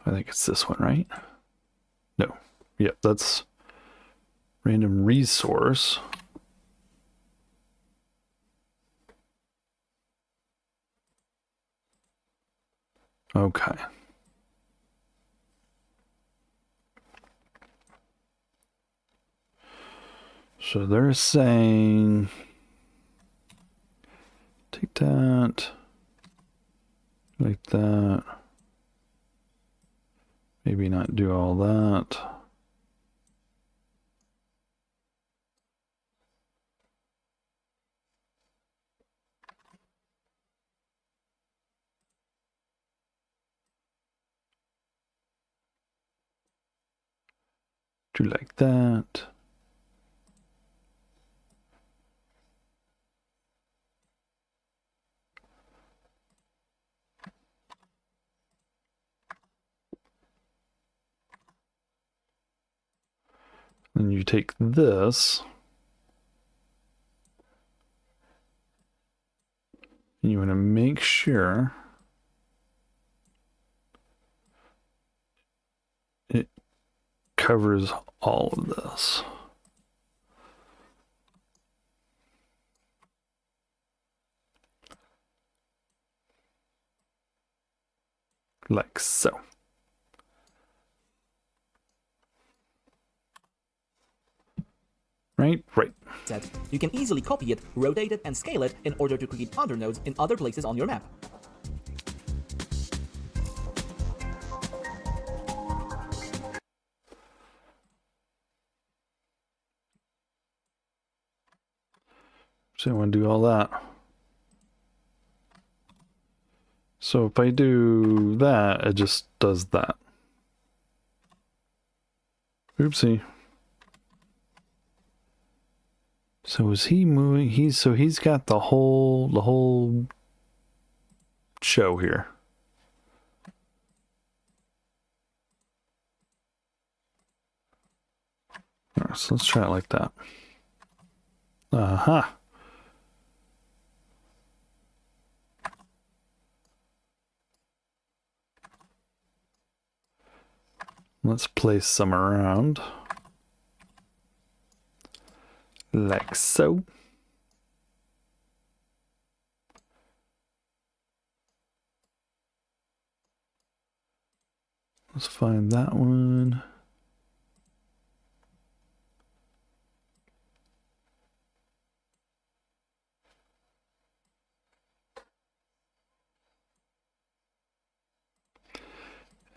I think it's this one, right? No. Yep, that's random resource. Okay. So they're saying take that like that. Maybe not do all that. Do like that. Then you take this. And you want to make sure it covers all of this. Like so. Right? Right. You can easily copy it, rotate it, and scale it in order to create other nodes in other places on your map. So I want to do all that. So if I do that, it just does that. Oopsie. So is he moving? He's got the whole show here. All right, so let's try it like that. Uh-huh. Let's place some around. Like so. Let's find that one.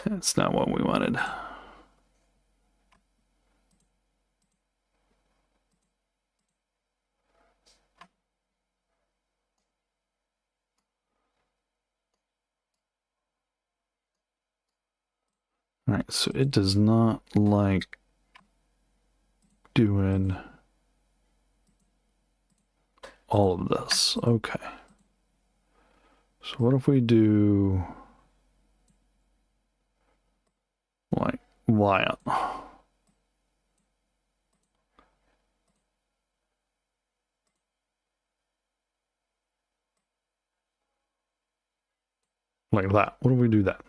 That's not what we wanted. All right, so it does not like doing all of this. Okay. So what if we do like that? Like that. What if we do that?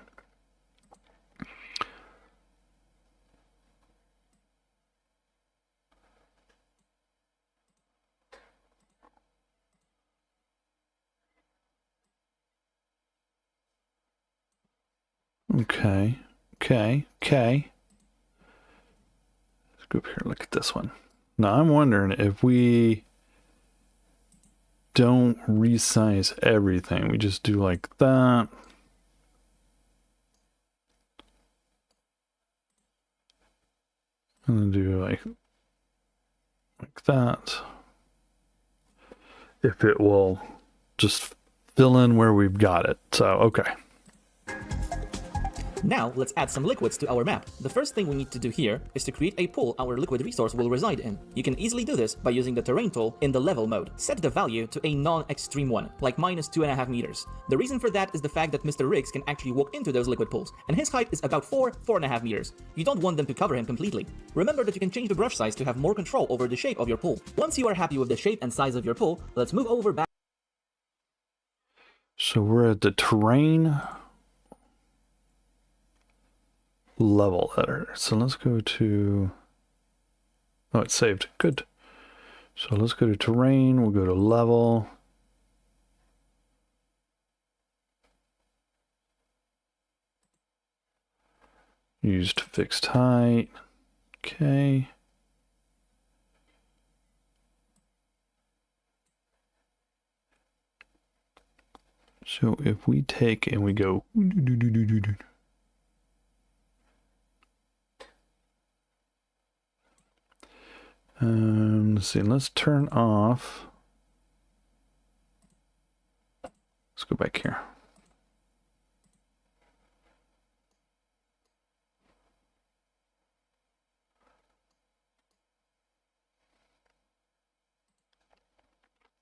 Okay. Okay. Okay. Let's go up here and look at this one. Now I'm wondering if we don't resize everything, we just do like that. And then do like that. If it will just fill in where we've got it. So, okay. Now, let's add some liquids to our map. The first thing we need to do here is to create a pool our liquid resource will reside in. You can easily do this by using the terrain tool in the level mode. Set the value to a non-extreme one, like minus 2.5 meters. The reason for that is the fact that Mr. Riggs can actually walk into those liquid pools, and his height is about 4.5 meters. You don't want them to cover him completely. Remember that you can change the brush size to have more control over the shape of your pool. Once you are happy with the shape and size of your pool, let's move over back. So we're at the terrain level editor. So let's go to, oh, it's saved. Good. So let's go to terrain. We'll go to level. Used fixed height. Okay. So if we take and we go, let's see, let's turn off. Let's go back here.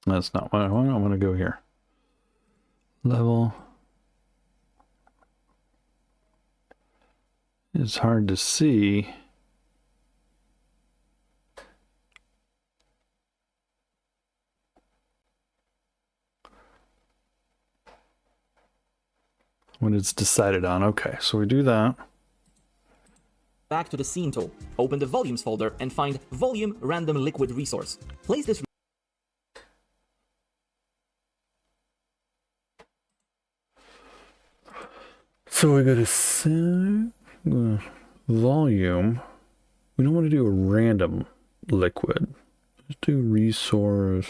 That's not what I want. I want to go here. Level. It's hard to see. When it's decided on. Okay, so we do that. Back to the scene tool. Open the volumes folder and find volume random liquid resource. Place this. So we go to save, volume. We don't want to do a random liquid. Let's do resource,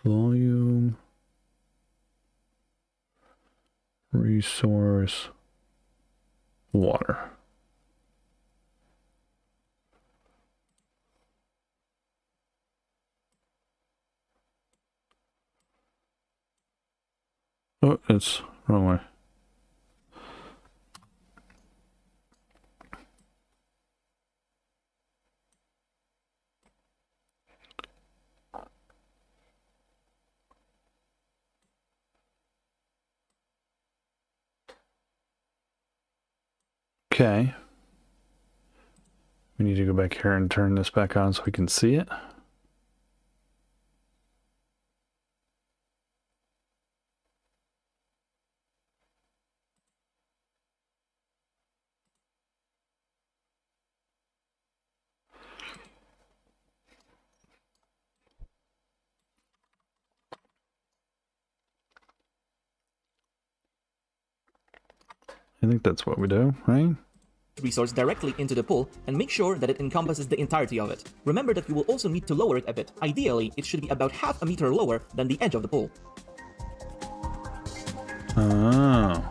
volume, resource, water. Oh, it's wrong way. Okay. We need to go back here and turn this back on so we can see it. I think that's what we do, right? Resource directly into the pool and make sure that it encompasses the entirety of it. Remember that you will also need to lower it a bit. Ideally, it should be about half a meter lower than the edge of the pool. Oh.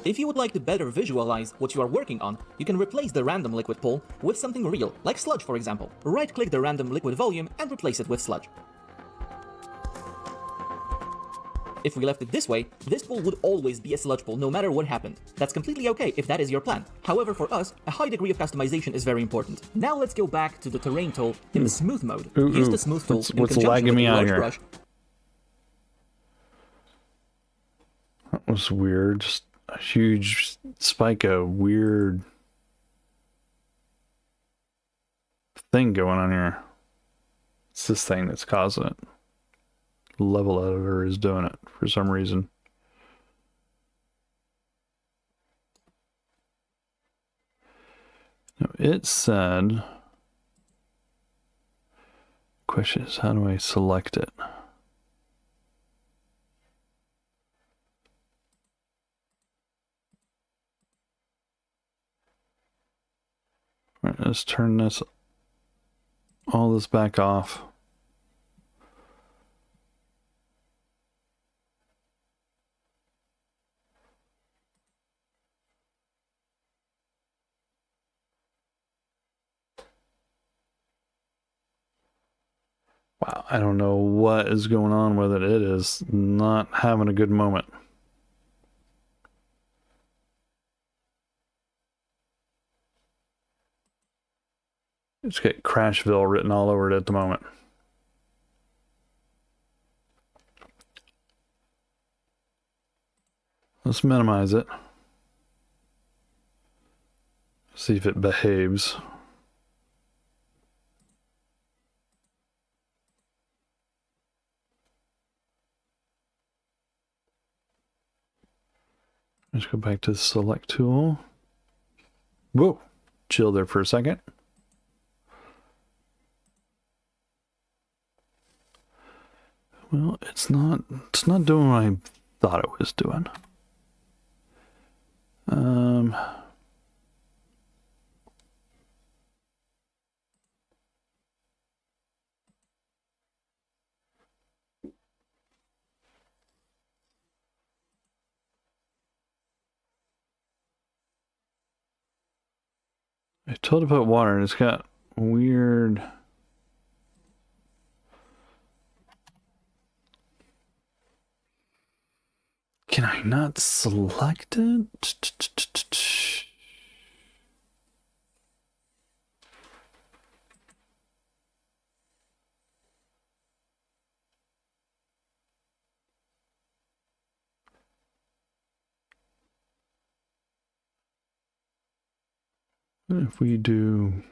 If you would like to better visualize what you are working on, you can replace the random liquid pool with something real, like sludge for example. Right-click the random liquid volume and replace it with sludge. If we left it this way, this pool would always be a sludge pool no matter what happened. That's completely okay if that is your plan. However, for us, a high degree of customization is very important. Now let's go back to the terrain tool in the smooth mode. Use the smooth tool in conjunction with the large brush. That was weird. Just a huge spike of weird thing going on here. It's this thing that's causing it. Level editor is doing it for some reason. Now it said, question is, how do I select it? All right, let's turn all this back off. Wow, I don't know what is going on with it. It is not having a good moment. It's got Crashville written all over it at the moment. Let's minimize it. See if it behaves. Let's go back to the select tool. Whoa, chill there for a second. Well, it's not doing what I thought it was doing. I told it to put water and it's got weird. Can I not select it? If we do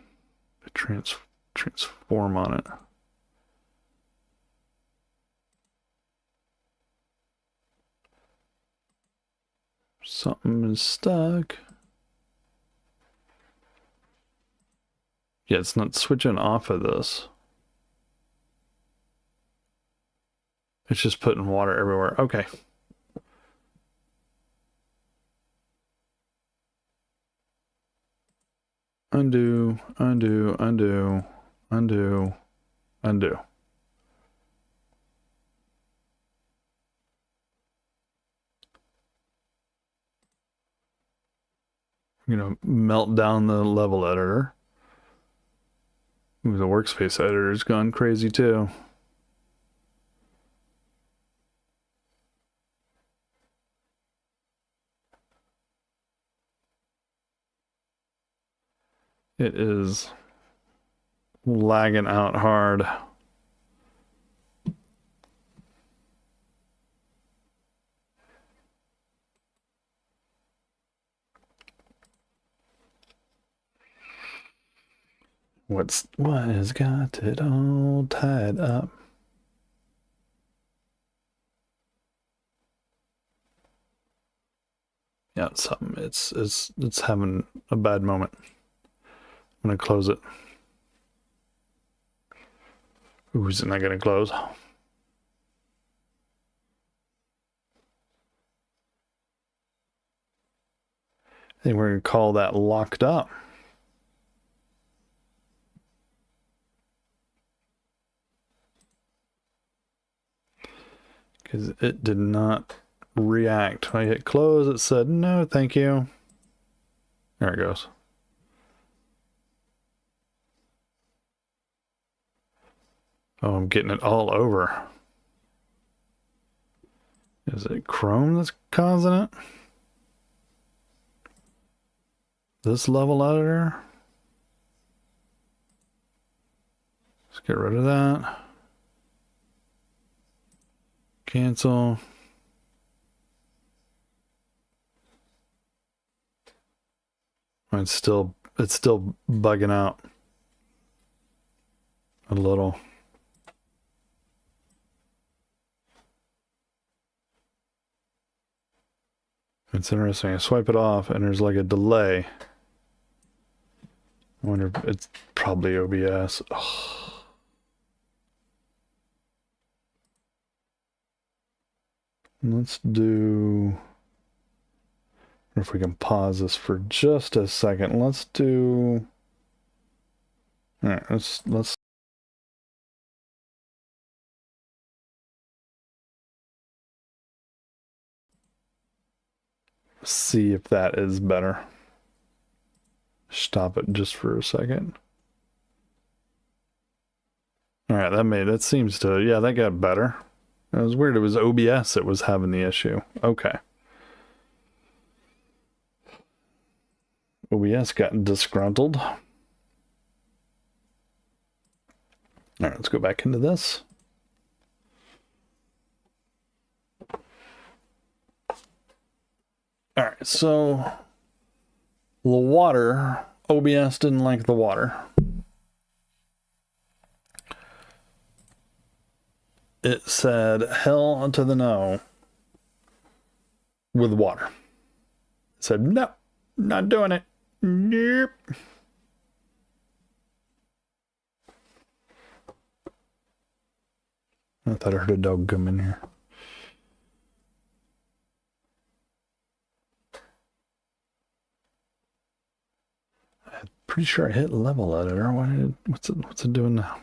a transform on it. Something is stuck. Yeah, it's not switching off of this. It's just putting water everywhere. Okay. Undo, undo, undo, undo, undo. You know, melt down the level editor. Ooh, the workspace editor's gone crazy too. It is lagging out hard. What has got it all tied up? Yeah, it's something. It's having a bad moment. I'm gonna close it. Ooh, is it not gonna close? I think we're gonna call that locked up. Because it did not react. When I hit close, it said, no, thank you. There it goes. Oh, I'm getting it all over. Is it Chrome that's causing it? This level editor? Let's get rid of that. Cancel. It's still bugging out a little. It's interesting. I swipe it off and there's like a delay. I wonder if it's probably OBS. Ugh. Let's do. I wonder if we can pause this for just a second. Let's do. All right, let's. See if that is better. Stop it just for a second. All right, that seems to, yeah, that got better. It was weird. It was OBS that was having the issue. Okay. OBS got disgruntled. All right, let's go back into this. All right, so the water, OBS didn't like the water. It said hell to the no with water. It said, no, not doing it. Nope. I thought I heard a dog come in here. I'm pretty sure I hit level editor. What's it doing now?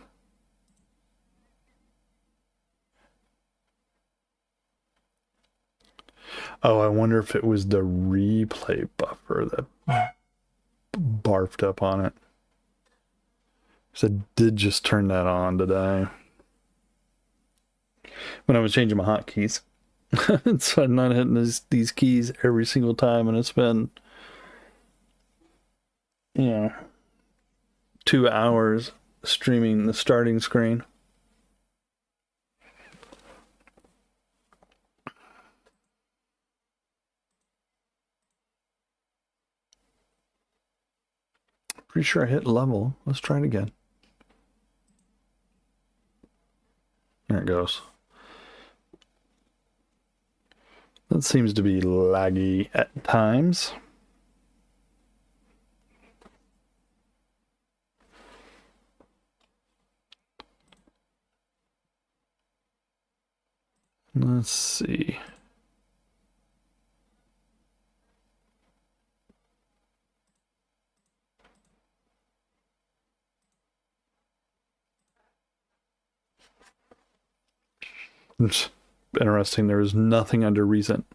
Oh, I wonder if it was the replay buffer that barfed up on it. So I did just turn that on today when I was changing my hotkeys. So I'm not hitting these keys every single time, and it's been, 2 hours streaming the starting screen. Pretty sure I hit level. Let's try it again. There it goes. That seems to be laggy at times. Let's see. It's interesting. There is nothing under recent.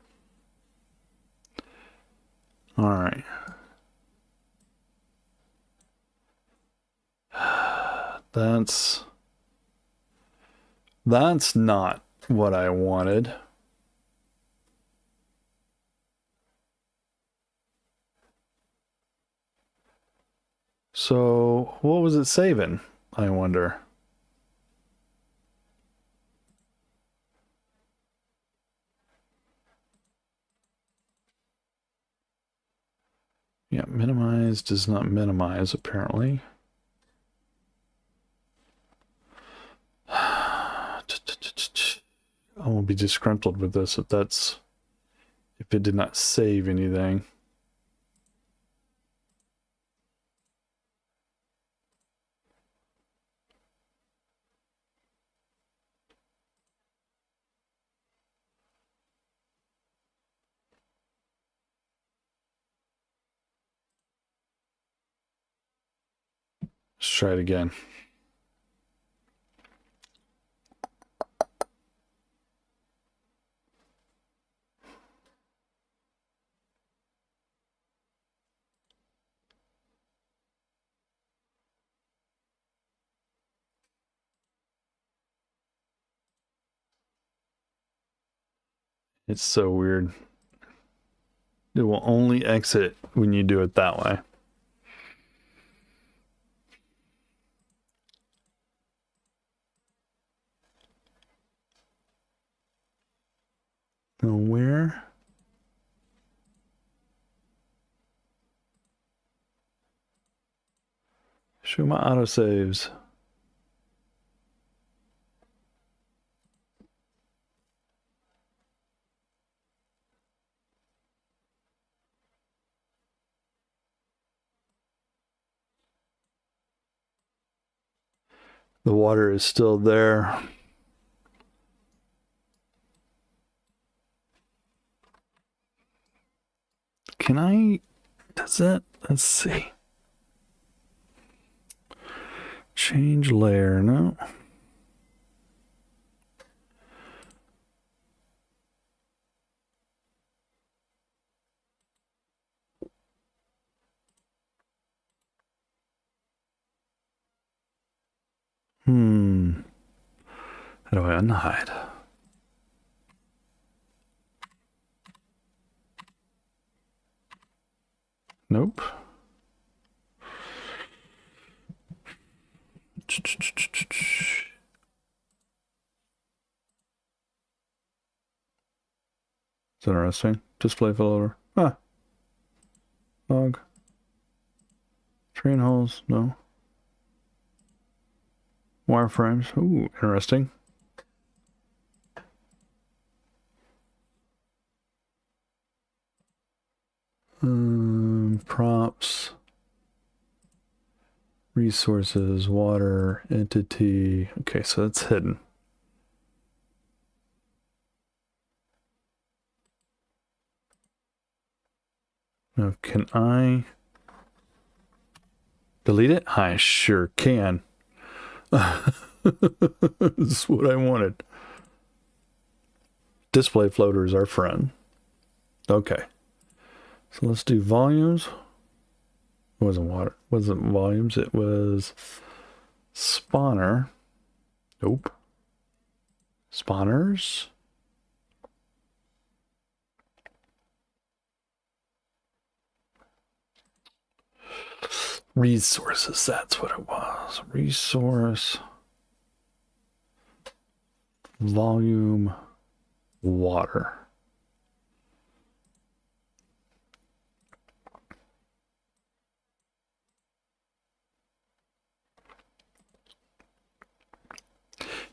All right. That's not what I wanted. So what was it saving, I wonder? Yeah, minimize does not minimize, apparently. I won't be disgruntled with this if it did not save anything. Let's try it again. It's so weird. It will only exit when you do it that way. Now where? Show my autosaves. The water is still there. Can I? Does that? Let's see. Change layer. No. How do I unhide? Nope. It's interesting. Display floater. Ah. Log. Train hulls. No. Wireframes. Ooh, interesting. Props. Resources. Water. Entity. Okay, so that's hidden. Now, can I delete it? I sure can. This is what I wanted. Display floater is our friend. Okay. So let's do volumes. It wasn't water. It wasn't volumes. It was spawner. Nope. Spawners. Resources. That's what it was. Resource. Volume. Water.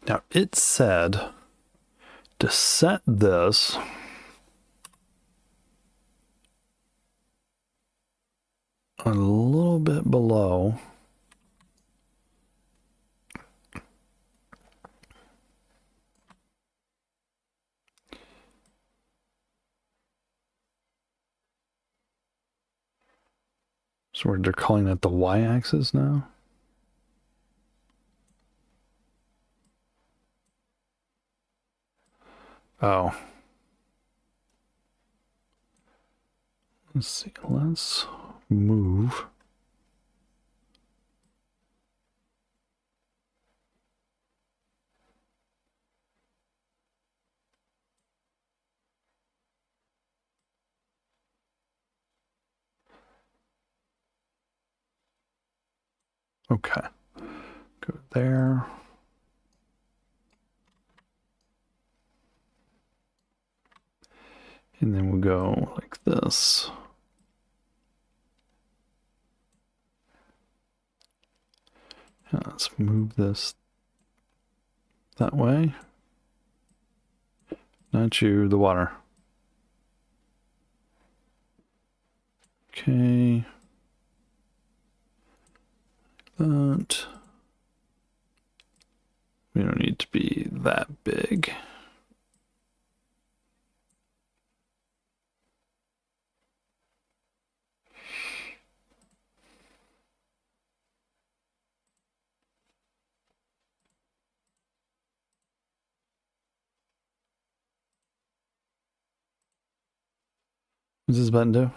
Now it said to set this a little bit below so they're calling that the y-axis now. Oh. Let's see. Let's move. Okay. Go there. And then we'll go like this. Let's move this that way. Not you, the water. Okay. That. We don't need to be that big. What's this button do?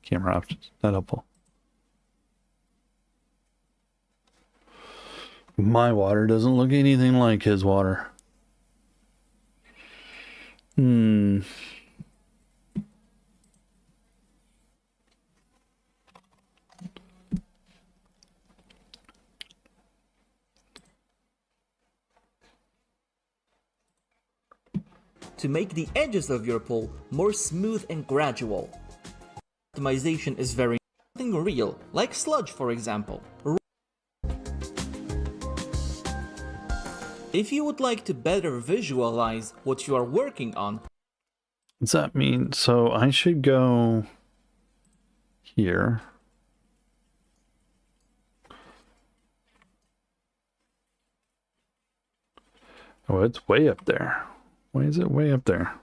Camera options. Not helpful. My water doesn't look anything like his water. To make the edges of your pool more smooth and gradual. Optimization is very something real, like sludge for example. If you would like to better visualize what you are working on, What's that mean? So I should go here. Oh, it's way up there. Why is it way up there?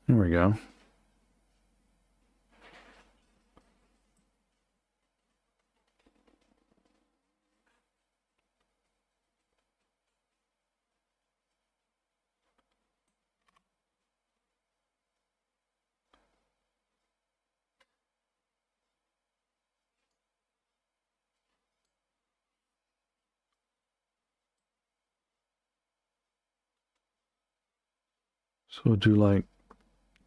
There we go. So we'll do like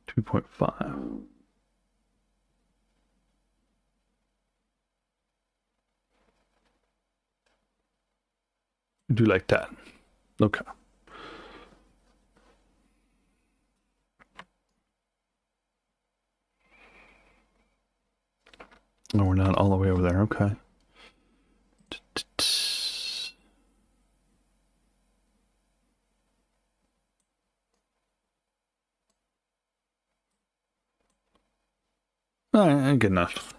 2.5. Do like that. Okay. Oh, we're not all the way over there. Okay. All right, good enough.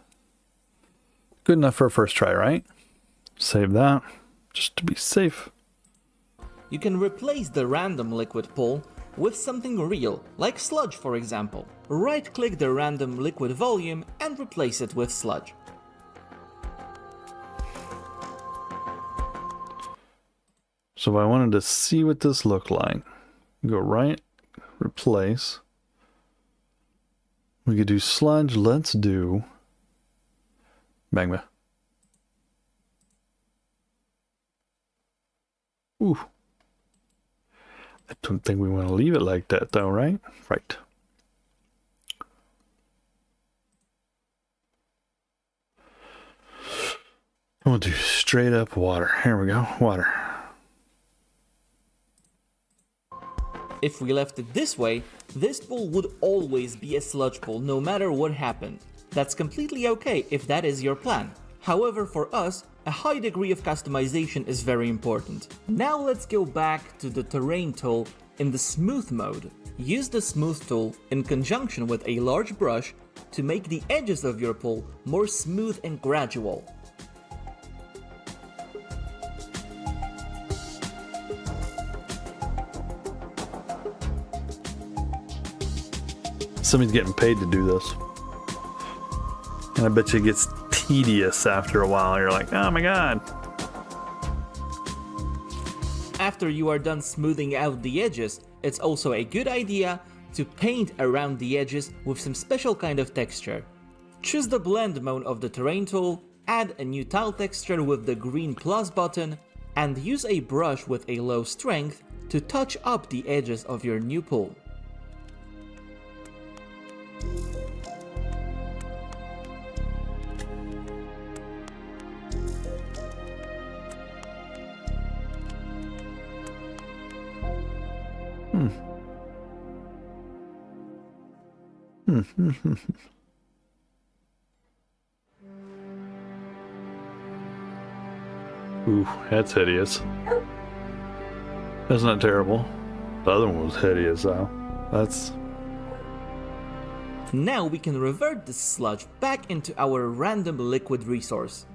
Good enough for a first try, right? Save that, just to be safe. You can replace the random liquid pool with something real, like sludge for example. Right-click the random liquid volume and replace it with sludge. So if I wanted to see what this looked like, go right, replace. We could do sludge, let's do magma. Ooh. I don't think we want to leave it like that though, right? Right. We'll do straight up water. Here we go, water. If we left it this way, this pool would always be a sludge pool no matter what happened. That's completely okay if that is your plan. However, for us, a high degree of customization is very important. Now let's go back to the terrain tool in the smooth mode. Use the smooth tool in conjunction with a large brush to make the edges of your pool more smooth and gradual. Somebody's getting paid to do this. And I bet you it gets tedious after a while. You're like, oh my god. After you are done smoothing out the edges, it's also a good idea to paint around the edges with some special kind of texture. Choose the blend mode of the terrain tool, add a new tile texture with the green plus button, and use a brush with a low strength to touch up the edges of your new pool. Ooh, that's hideous. That's not terrible. The other one was hideous though. That's... Now we can revert the sludge back into our random liquid resource.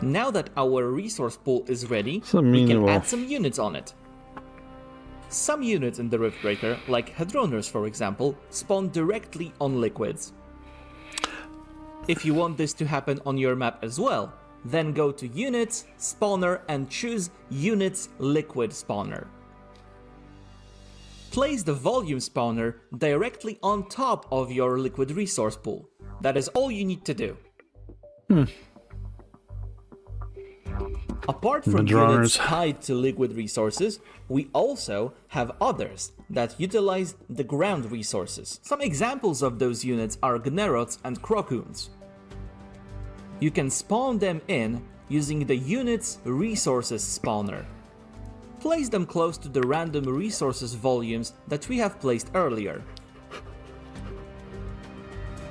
Now that our resource pool is ready, we can add some units on it. Some units in the Riftbreaker, like Hadroners for example, spawn directly on liquids. If you want this to happen on your map as well, then go to Units, Spawner and choose Units Liquid Spawner. Place the volume spawner directly on top of your liquid resource pool. That is all you need to do. Apart from units tied to liquid resources, we also have others that utilize the ground resources. Some examples of those units are Gnerots and Crocoons. You can spawn them in using the unit's resources spawner. Place them close to the random resources volumes that we have placed earlier.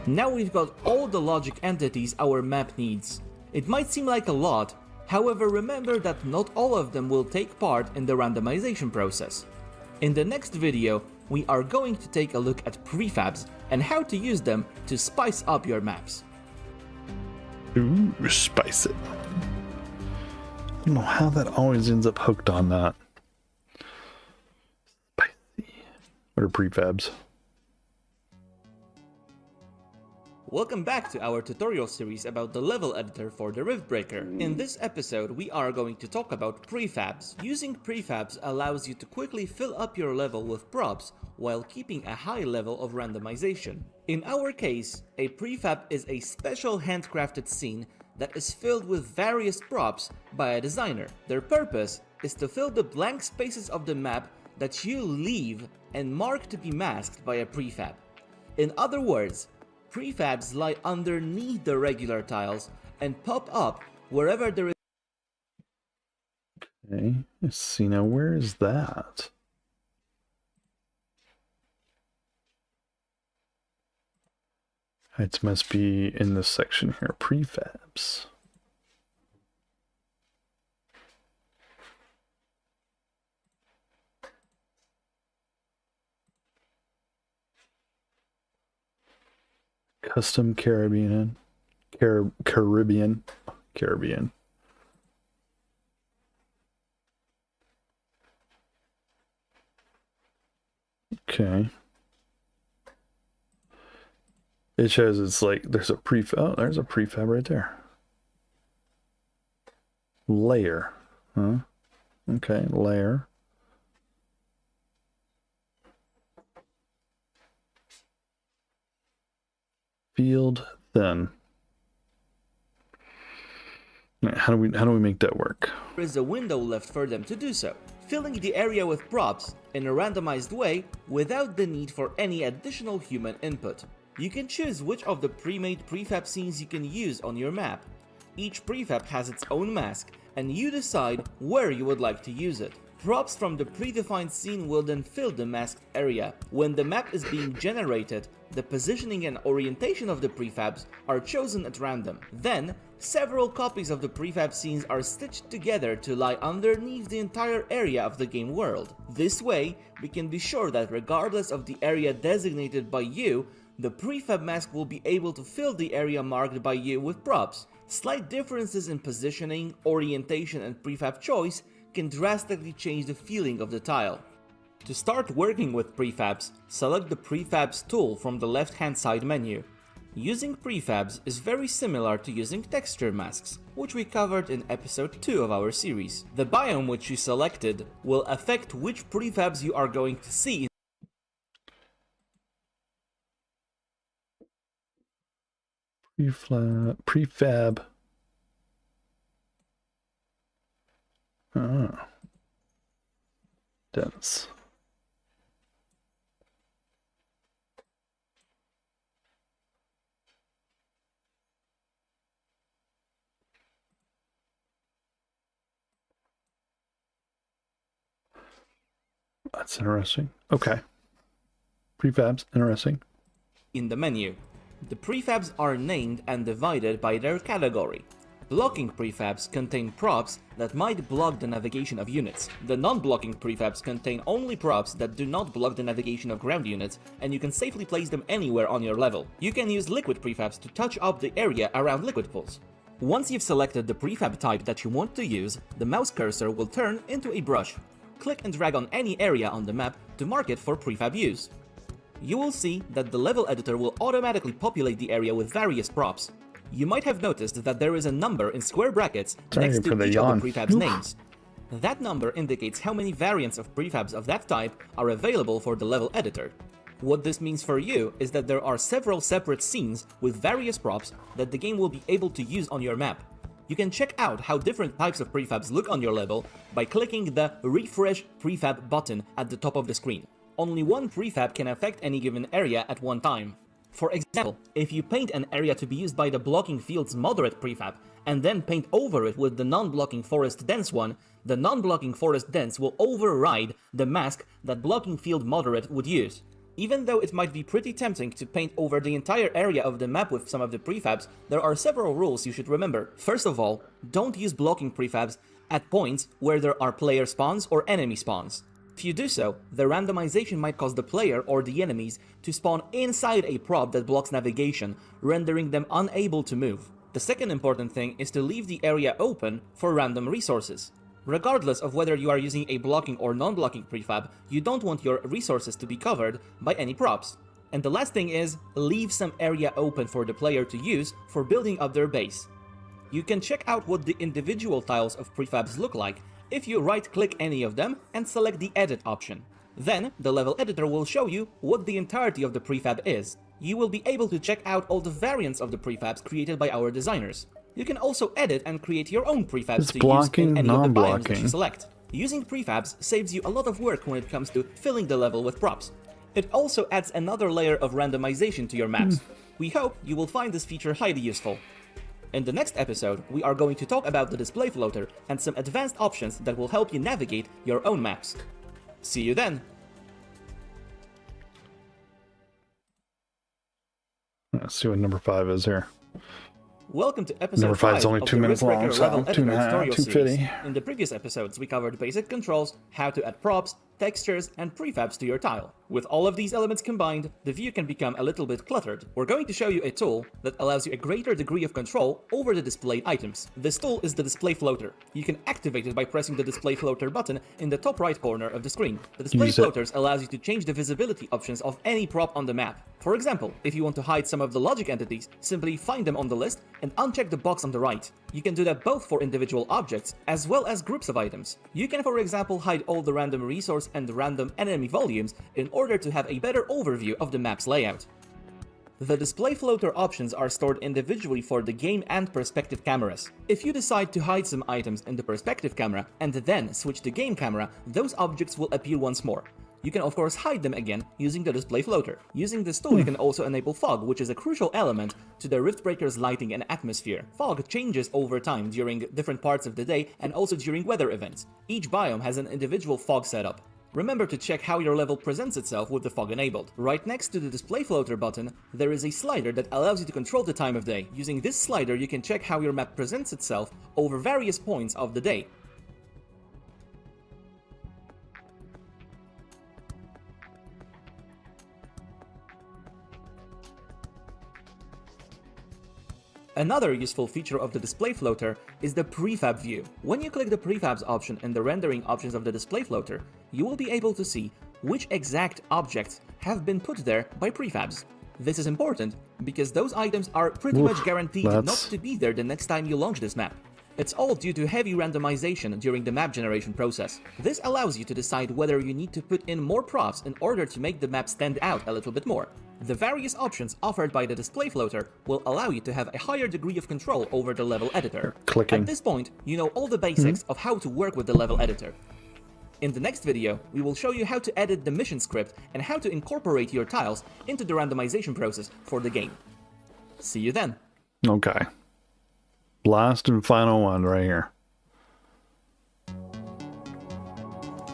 Now we've got all the logic entities our map needs. It might seem like a lot, however remember that not all of them will take part in the randomization process. In the next video, we are going to take a look at prefabs and how to use them to spice up your maps. Ooh, spice it. I don't know how that always ends up hooked on that. Spicy. What are prefabs? Welcome back to our tutorial series about the level editor for the Riftbreaker. In this episode, we are going to talk about prefabs. Using prefabs allows you to quickly fill up your level with props while keeping a high level of randomization. In our case, a prefab is a special handcrafted scene that is filled with various props by a designer. Their purpose is to fill the blank spaces of the map that you leave and mark to be masked by a prefab. In other words, prefabs lie underneath the regular tiles and pop up wherever there is. Okay, let's see now, where is that? It must be in this section here, prefabs. Custom Caribbean. Caribbean. Okay. It shows it's like there's a prefab. Oh, there's a prefab right there. Layer. Huh? Okay, layer. Field thin. How do we make that work? There is a window left for them to do so, filling the area with props in a randomized way without the need for any additional human input. You can choose which of the pre-made prefab scenes you can use on your map. Each prefab has its own mask, and you decide where you would like to use it. Props from the predefined scene will then fill the masked area. When the map is being generated, the positioning and orientation of the prefabs are chosen at random. Then, several copies of the prefab scenes are stitched together to lie underneath the entire area of the game world. This way, we can be sure that regardless of the area designated by you, the prefab mask will be able to fill the area marked by you with props. Slight differences in positioning, orientation, and prefab choice can drastically change the feeling of the tile. To start working with prefabs, select the Prefabs tool from the left-hand side menu. Using prefabs is very similar to using texture masks, which we covered in episode 2 of our series. The biome which you selected will affect which prefabs you are going to see. Prefab. Oh. Dense. That's interesting. Okay. Prefabs, interesting. In the menu, the prefabs are named and divided by their category. Blocking prefabs contain props that might block the navigation of units. The non-blocking prefabs contain only props that do not block the navigation of ground units, and you can safely place them anywhere on your level. You can use liquid prefabs to touch up the area around liquid pools. Once you've selected the prefab type that you want to use, the mouse cursor will turn into a brush. Click and drag on any area on the map to mark it for prefab use. You will see that the level editor will automatically populate the area with various props. You might have noticed that there is a number in square brackets next to each of the prefab's names. That number indicates how many variants of prefabs of that type are available for the level editor. What this means for you is that there are several separate scenes with various props that the game will be able to use on your map. You can check out how different types of prefabs look on your level by clicking the Refresh Prefab button at the top of the screen. Only one prefab can affect any given area at one time. For example, if you paint an area to be used by the blocking field's moderate prefab, and then paint over it with the non-blocking forest dense one, the non-blocking forest dense will override the mask that blocking field moderate would use. Even though it might be pretty tempting to paint over the entire area of the map with some of the prefabs, there are several rules you should remember. First of all, don't use blocking prefabs at points where there are player spawns or enemy spawns. If you do so, the randomization might cause the player or the enemies to spawn inside a prop that blocks navigation, rendering them unable to move. The second important thing is to leave the area open for random resources. Regardless of whether you are using a blocking or non-blocking prefab, you don't want your resources to be covered by any props. And the last thing is, leave some area open for the player to use for building up their base. You can check out what the individual tiles of prefabs look like if you right-click any of them and select the Edit option. Then, the level editor will show you what the entirety of the prefab is. You will be able to check out all the variants of the prefabs created by our designers. You can also edit and create your own prefabs to use in any of the biomes that you select. Using prefabs saves you a lot of work when it comes to filling the level with props. It also adds another layer of randomization to your maps. We hope you will find this feature highly useful. In the next episode, we are going to talk about the display floater and some advanced options that will help you navigate your own maps. See you then! Let's see what number 5 is here. Welcome to episode Number 5 is 5 only of 2 the minutes long, Riftbreaker so level 2.5, editor tutorial 250. series. In the previous episodes, we covered basic controls, how to add props, textures, and prefabs to your tile. With all of these elements combined, the view can become a little bit cluttered. We're going to show you a tool that allows you a greater degree of control over the displayed items. This tool is the display floater. You can activate it by pressing the display floater button in the top right corner of the screen. The display floaters allows you to change the visibility options of any prop on the map. For example, if you want to hide some of the logic entities, simply find them on the list and uncheck the box on the right. You can do that both for individual objects as well as groups of items. You can, for example, hide all the random resource and random enemy volumes in order to have a better overview of the map's layout. The display floater options are stored individually for the game and perspective cameras. If you decide to hide some items in the perspective camera and then switch to game camera, those objects will appear once more. You can of course hide them again using the display floater. Using this tool you can also enable fog, which is a crucial element to the Riftbreaker's lighting and atmosphere. Fog changes over time during different parts of the day and also during weather events. Each biome has an individual fog setup. Remember to check how your level presents itself with the fog enabled. Right next to the display floater button, there is a slider that allows you to control the time of day. Using this slider you can check how your map presents itself over various points of the day. Another useful feature of the display floater is the prefab view. When you click the prefabs option in the rendering options of the display floater, you will be able to see which exact objects have been put there by prefabs. This is important because those items are pretty much guaranteed not to be there the next time you launch this map. It's all due to heavy randomization during the map generation process. This allows you to decide whether you need to put in more props in order to make the map stand out a little bit more. The various options offered by the display floater will allow you to have a higher degree of control over the level editor. At this point, you know all the basics of how to work with the level editor. In the next video, we will show you how to edit the mission script and how to incorporate your tiles into the randomization process for the game. See you then. Okay. Last and final one right here.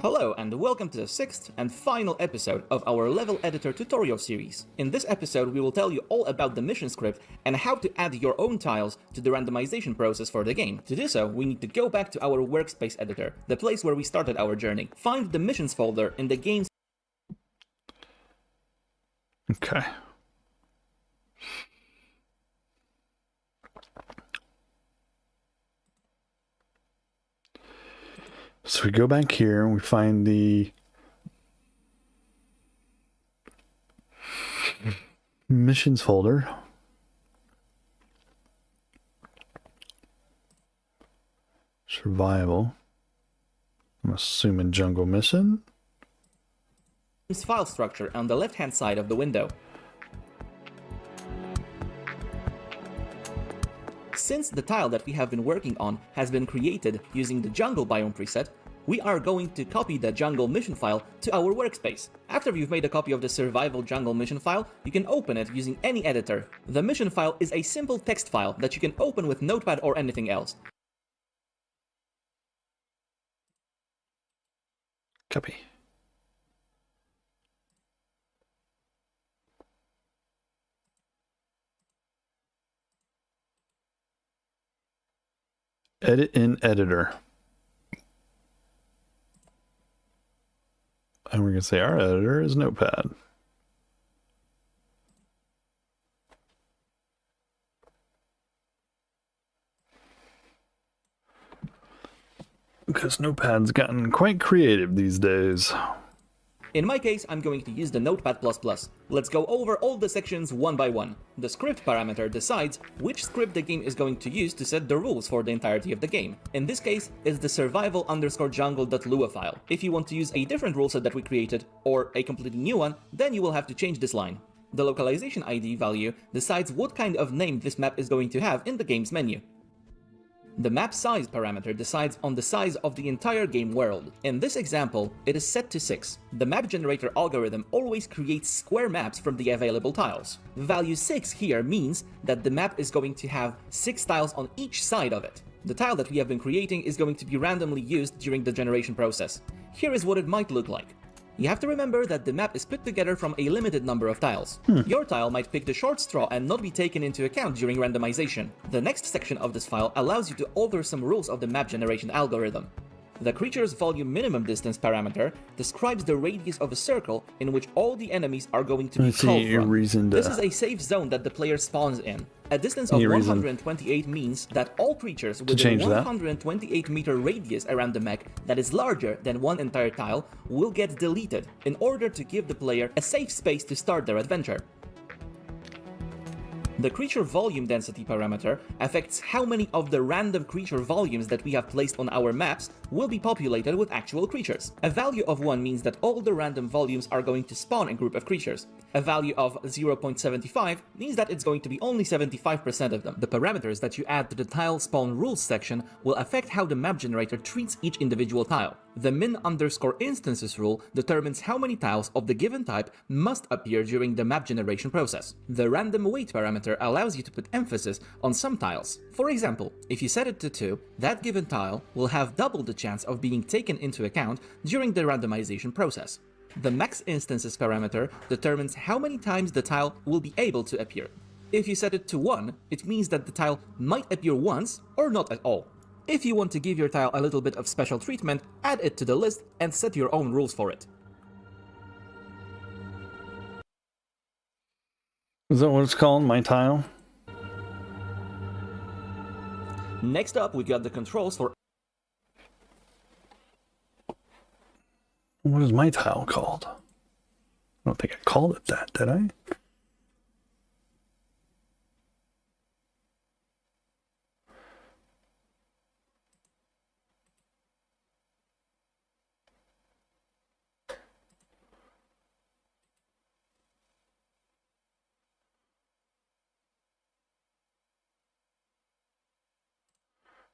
Hello and welcome to the 6th and final episode of our level editor tutorial series. In this episode we will tell you all about the mission script and how to add your own tiles to the randomization process for the game. To do so, we need to go back to our workspace editor, the place where we started our journey. Find the missions folder in the game's... Okay. So we go back here and we find the missions folder. Survival. I'm assuming jungle mission. file structure on the left-hand side of the window. Since the tile that we have been working on has been created using the jungle biome preset, we are going to copy the jungle mission file to our workspace. After you've made a copy of the survival jungle mission file, you can open it using any editor. The mission file is a simple text file that you can open with Notepad or anything else. Copy. Edit in editor. And we're going to say our editor is Notepad. Because Notepad's gotten quite creative these days. In my case, I'm going to use the Notepad++. Let's go over all the sections one by one. The script parameter decides which script the game is going to use to set the rules for the entirety of the game. In this case, it's the survival_jungle.lua file. If you want to use a different rule set that we created, or a completely new one, then you will have to change this line. The localization ID value decides what kind of name this map is going to have in the game's menu. The map size parameter decides on the size of the entire game world. In this example, it is set to 6. The map generator algorithm always creates square maps from the available tiles. Value 6 here means that the map is going to have 6 tiles on each side of it. The tile that we have been creating is going to be randomly used during the generation process. Here is what it might look like. You have to remember that the map is put together from a limited number of tiles. Your tile might pick the short straw and not be taken into account during randomization. The next section of this file allows you to alter some rules of the map generation algorithm. The creature's volume minimum distance parameter describes the radius of a circle in which all the enemies are going to be called from. This is a safe zone that the player spawns in. A distance of 128 means that all creatures within 128 meter radius around the mech that is larger than one entire tile will get deleted in order to give the player a safe space to start their adventure. The creature volume density parameter affects how many of the random creature volumes that we have placed on our maps will be populated with actual creatures. A value of 1 means that all the random volumes are going to spawn a group of creatures. A value of 0.75 means that it's going to be only 75% of them. The parameters that you add to the tile spawn rules section will affect how the map generator treats each individual tile. The min_instances rule determines how many tiles of the given type must appear during the map generation process. The random weight parameter allows you to put emphasis on some tiles. For example, if you set it to 2, that given tile will have double the chance of being taken into account during the randomization process. The max instances parameter determines how many times the tile will be able to appear. If you set it to 1, it means that the tile might appear once or not at all. If you want to give your tile a little bit of special treatment, add it to the list and set your own rules for it. Is that what it's called, my tile? Next up, we got the controls for... What is my tile called? I don't think I called it that, did I?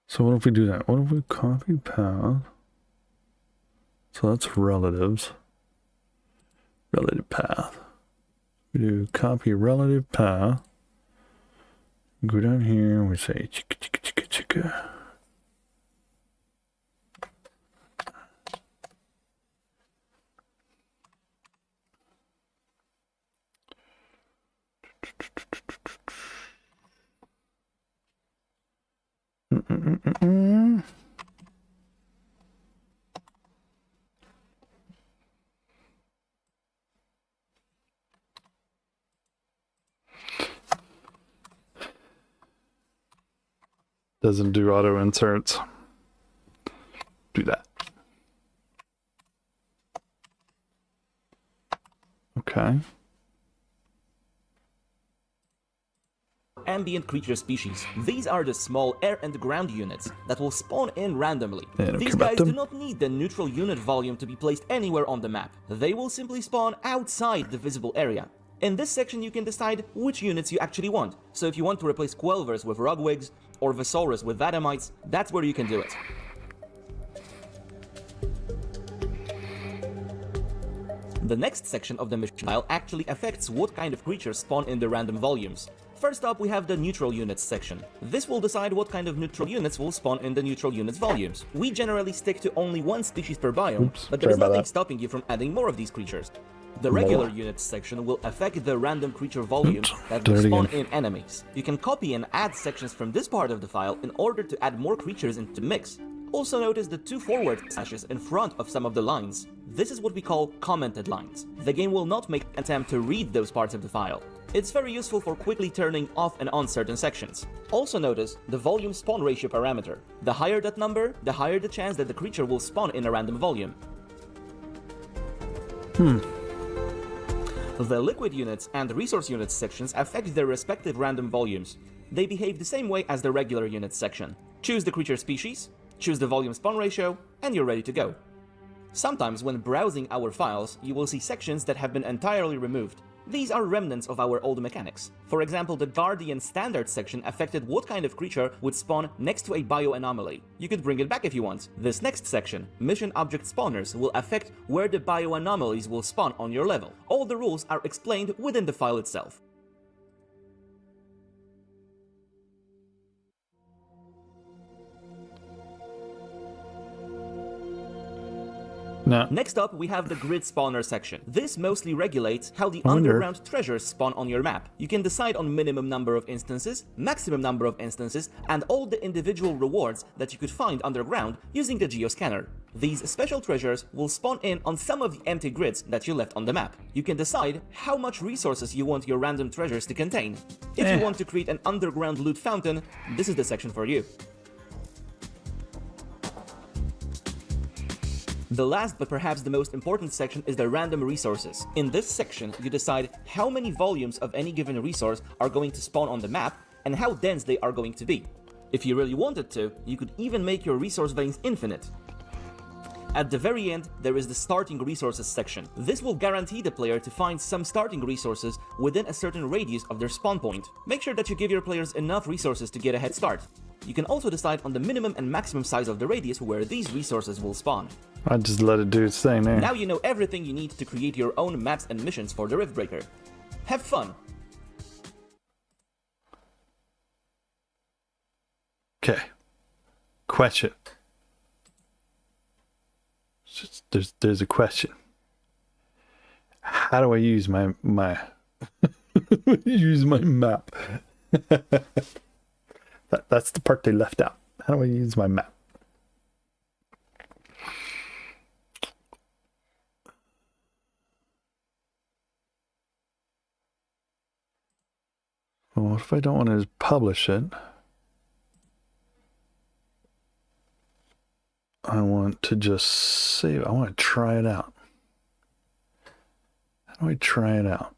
So what if we do that? What if we copy path? So that's relatives. Relative path. We do copy relative path. Go down here and we say chicka chicka chicka chicka. Doesn't do auto inserts. Do that. Okay. Ambient creature species. These are the small air and ground units that will spawn in randomly. These guys do not need the neutral unit volume to be placed anywhere on the map. They will simply spawn outside the visible area. In this section you can decide which units you actually want. So if you want to replace Quelvers with Rugwigs or Vesaurus with Vadamites, that's where you can do it. The next section of the mission file actually affects what kind of creatures spawn in the random volumes. First up, we have the neutral units section. This will decide what kind of neutral units will spawn in the neutral units volumes. We generally stick to only one species per biome, but there is nothing stopping you from adding more of these creatures. The regular units section will affect the random creature volume that will spawn in enemies. You can copy and add sections from this part of the file in order to add more creatures into the mix. Also notice the 2 forward slashes in front of some of the lines. This is what we call commented lines. The game will not make an attempt to read those parts of the file. It's very useful for quickly turning off and on certain sections. Also notice the volume spawn ratio parameter. The higher that number, the higher the chance that the creature will spawn in a random volume. The liquid units and resource units sections affect their respective random volumes. They behave the same way as the regular units section. Choose the creature species, choose the volume spawn ratio, and you're ready to go. Sometimes when browsing our files, you will see sections that have been entirely removed. These are remnants of our old mechanics. For example, the Guardian Standard section affected what kind of creature would spawn next to a bioanomaly. You could bring it back if you want. This next section, Mission Object Spawners, will affect where the bioanomalies will spawn on your level. All the rules are explained within the file itself. No. Next up, we have the grid spawner section. This mostly regulates how the wonder. underground treasures spawn on your map. You can decide on minimum number of instances, maximum number of instances, and all the individual rewards that you could find underground using the geoscanner. These special treasures will spawn in on some of the empty grids that you left on the map. You can decide how much resources you want your random treasures to contain. If you want to create an underground loot fountain, this is the section for you. The last but perhaps the most important section is the random resources. In this section, you decide how many volumes of any given resource are going to spawn on the map and how dense they are going to be. If you really wanted to, you could even make your resource veins infinite. At the very end, there is the starting resources section. This will guarantee the player to find some starting resources within a certain radius of their spawn point. Make sure that you give your players enough resources to get a head start. You can also decide on the minimum and maximum size of the radius where these resources will spawn. I just let it do its thing there. Now you know everything you need to create your own maps and missions for the Riftbreaker. Have fun! Okay. Question. There's a question. How do I use my use my map? That's the part they left out. How do I use my map? Well, what if I don't want to publish it? I want to just save it. I want to try it out. How do I try it out?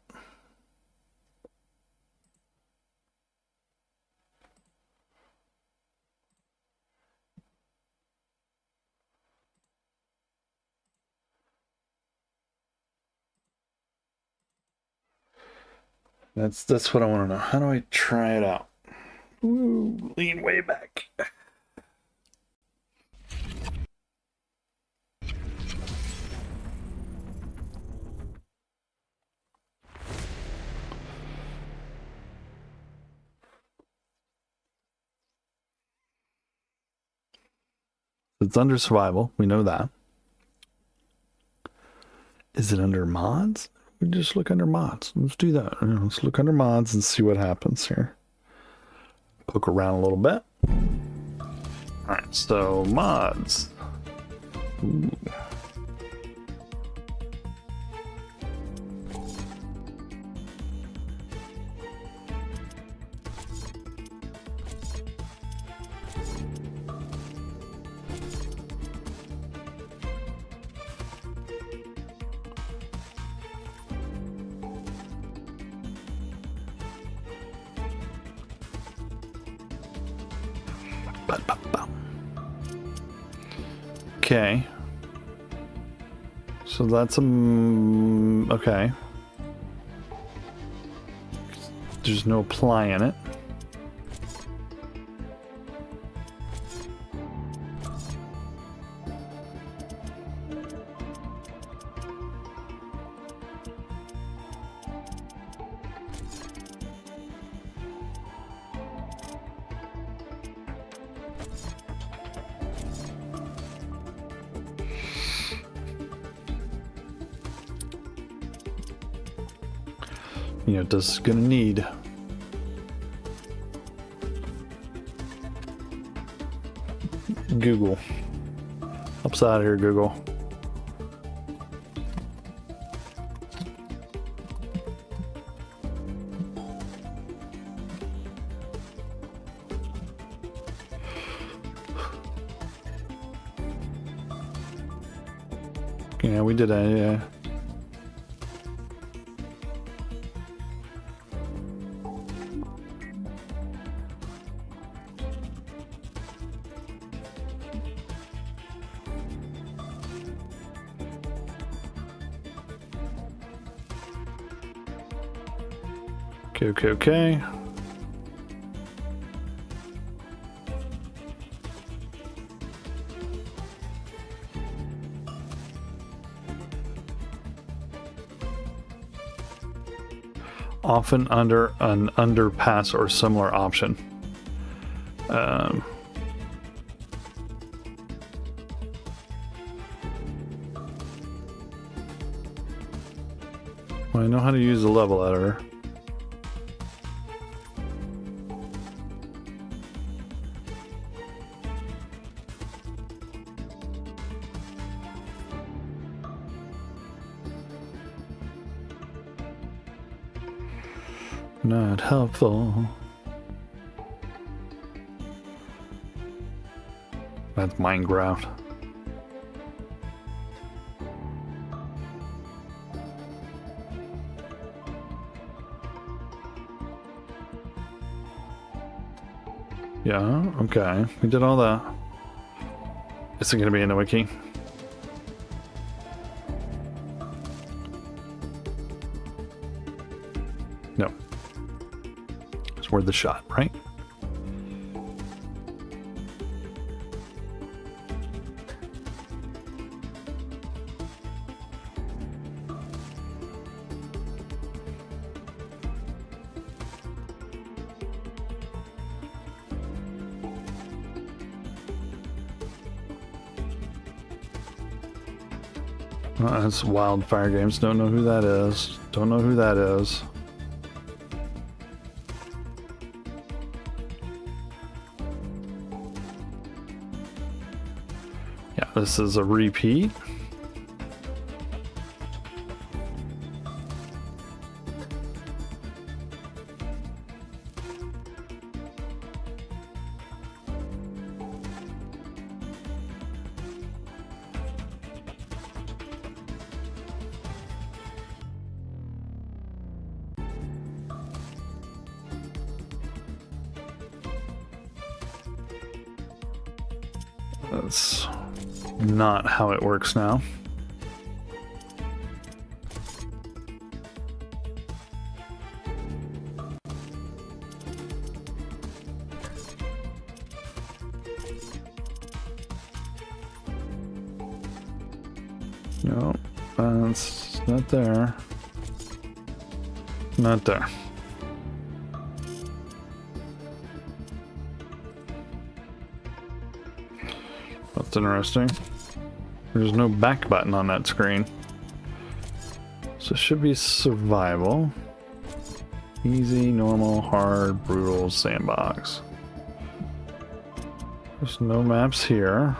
That's what I want to know. How do I try it out? Ooh, lean way back. It's under survival. We know that. Is it under mods? We just look under mods. Let's do that. Let's look under mods and see what happens here. Poke around a little bit. Alright, so mods. Ooh. Okay. So that's okay. There's no apply in it. You know, this is gonna need Google. Help us out here, Google. Yeah, we did a Okay. Often under an underpass or similar option. Well, I know how to use the level editor. Not helpful. That's Minecraft. Yeah, okay. We did all that. Is it going to be in the wiki? No. It's worth the shot, right? That's Wildfire Games. Don't know who that is. Don't know who that is. Yeah, this is a repeat. That's not how it works now. No, that's not there. Not there. That's interesting. There's no back button on that screen. So it should be survival. Easy, normal, hard, brutal, sandbox. There's no maps here.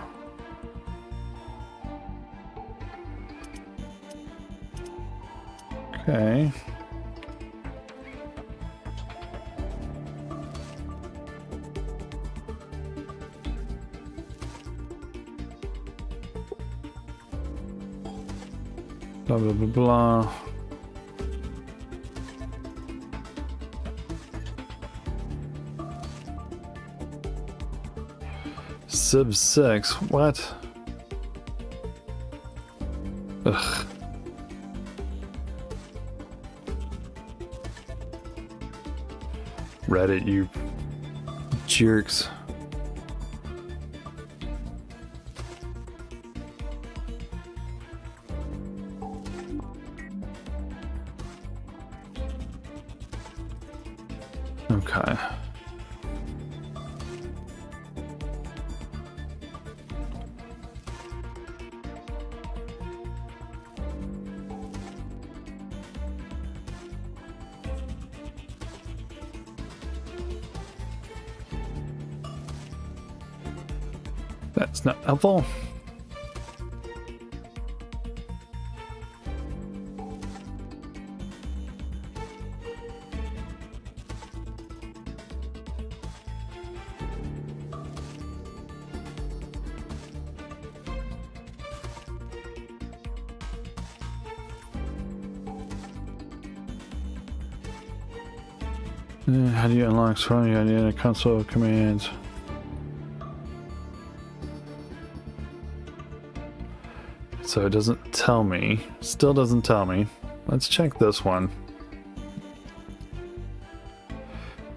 Okay. Blah, blah, blah, blah. Civ 6, what? Ugh. Reddit, you jerks. Okay. That's not helpful. How do you unlock scrolling? You need a console of commands. So it doesn't tell me. Still doesn't tell me. Let's check this one.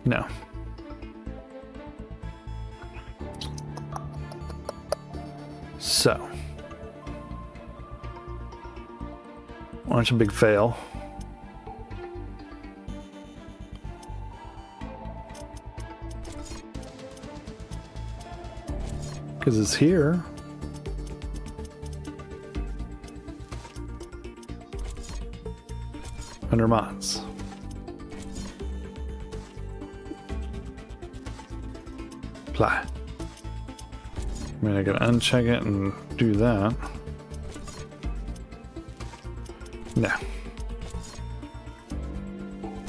No. So. Watch a big fail. Because it's here. under mods. Apply. I mean, I can uncheck it and do that. No.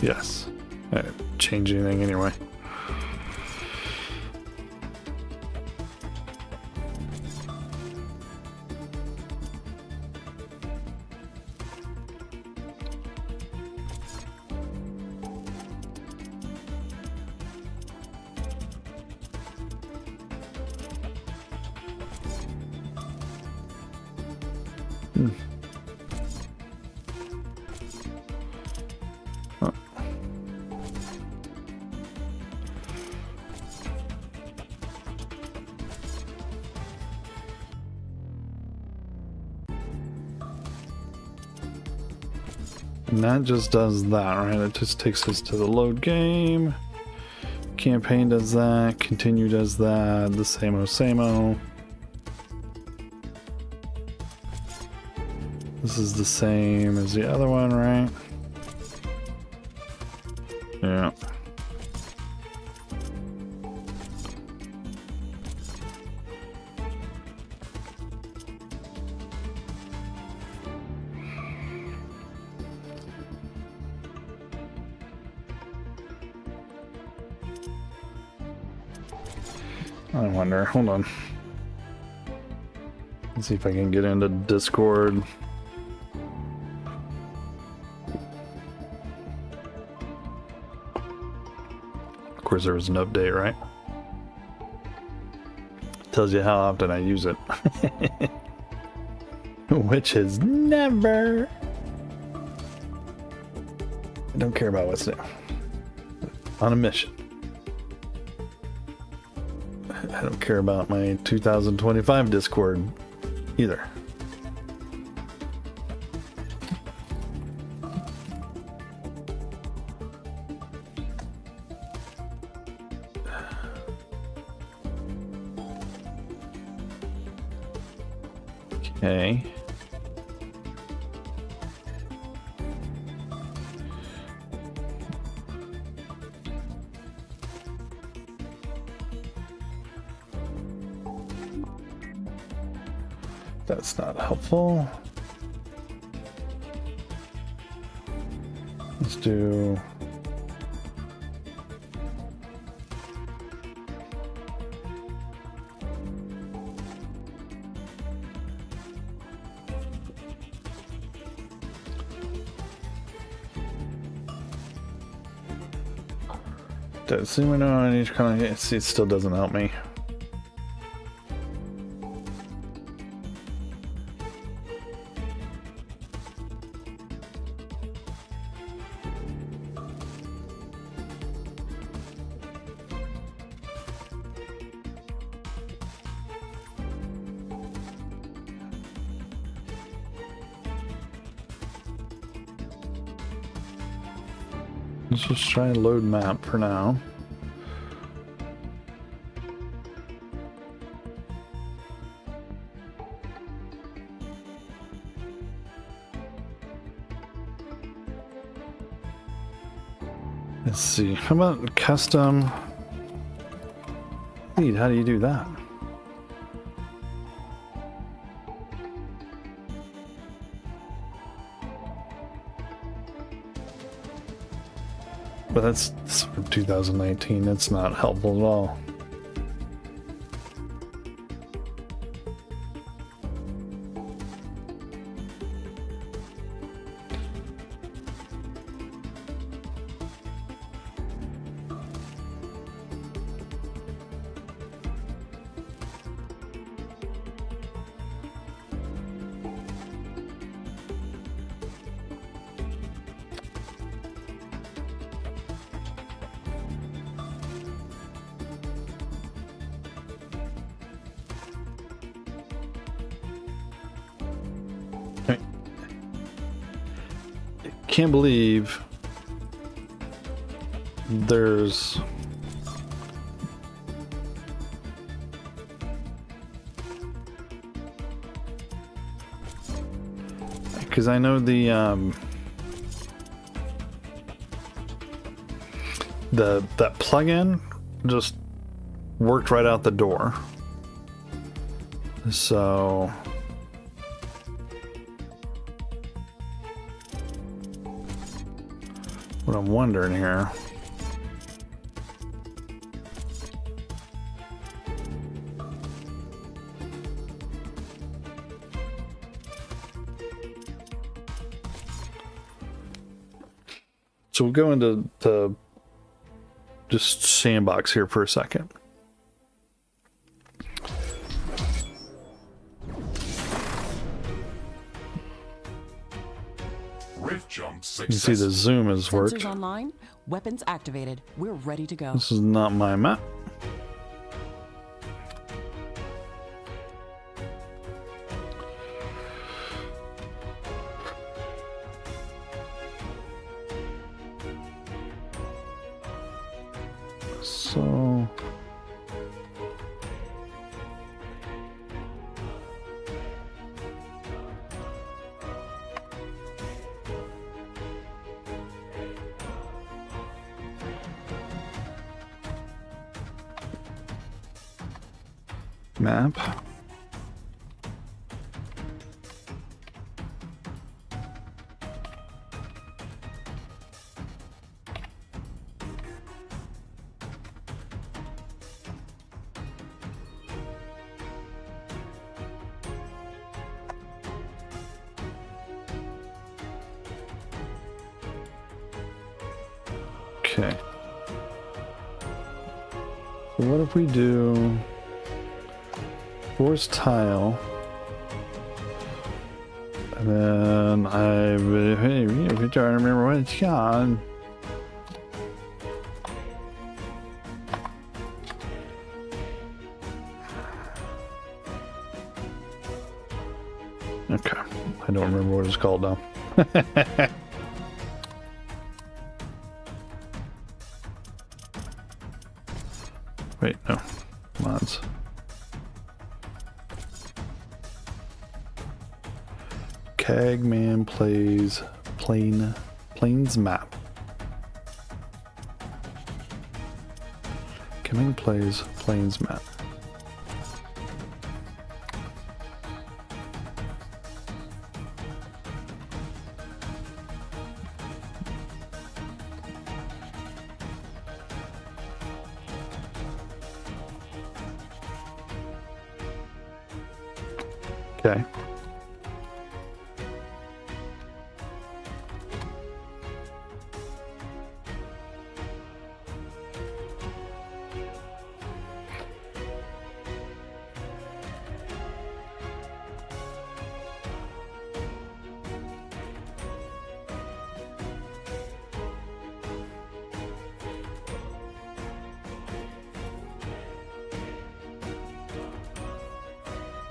Yes. I didn't change anything anyway. Oh. And that just does that, right? It just takes us to the load game. Campaign does that. Continue does that. The same-o. This is the same as the other one, right? Yeah. I wonder, hold on. Let's see if I can get into Discord. Of course, there was an update, right? Tells you how often I use it. Which is never. I don't care about what's new. On a mission. I don't care about my 2025 Discord either. Okay. That's not helpful. Let's do... zooming on each kind of... See, it still doesn't help me. Let's just try and load map for now. Let's see. How about custom? Lead, how do you do that? But that's from 2019. That's not helpful at all. Can't believe there's because I know the that plugin just worked right out the door. So what I'm wondering here, so we'll go into the just sandbox here for a second. Rift jump You success. can see the zoom has worked. Sensors online, weapons activated. We're ready to go. This is not my map. So map. Okay. So what if we do force tile, and then hey, if we try to remember what it's got. Okay, I don't remember what it's called now. Wait, no. Mods. Cagman plays Plains map. Cagman plays Plains map. Okay.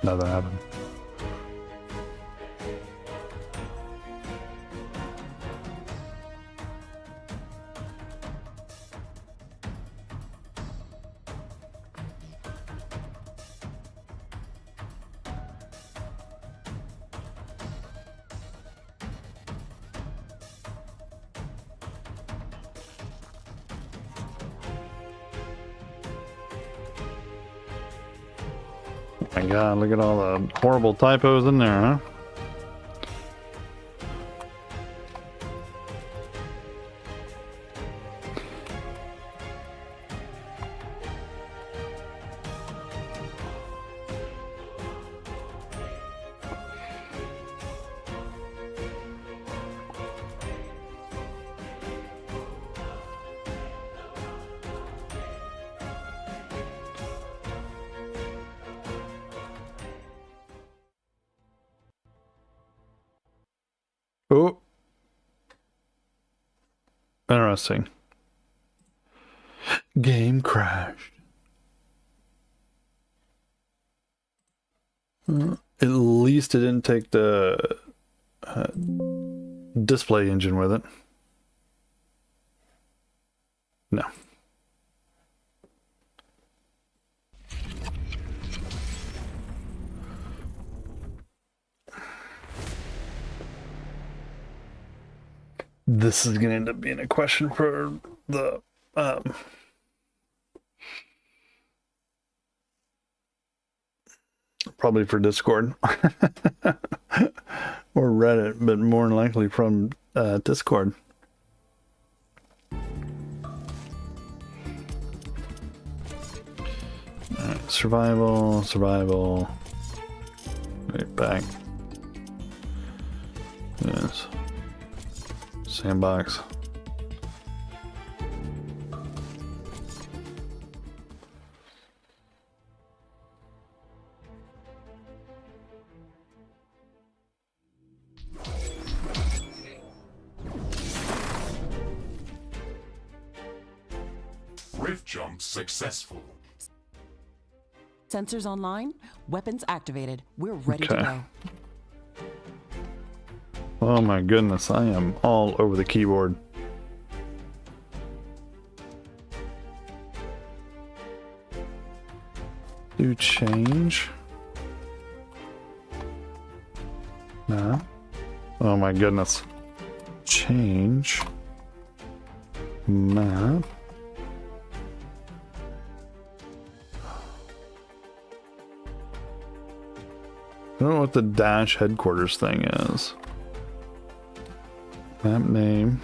Nothing happened. My God, look at all the horrible typos in there, huh? Oh. Interesting. Game crashed. At least it didn't take the display engine with it. No. This is going to end up being a question for the Probably for Discord or Reddit, but more than likely from Discord. Alright, survival. Right back. Yes. Sandbox. Rift jump successful. Sensors online, weapons activated. We're ready to Okay. go. Oh my goodness, I am all over the keyboard. Do change. Nah. Oh my goodness. Change. Map. I don't know what the dash headquarters thing is. Map name.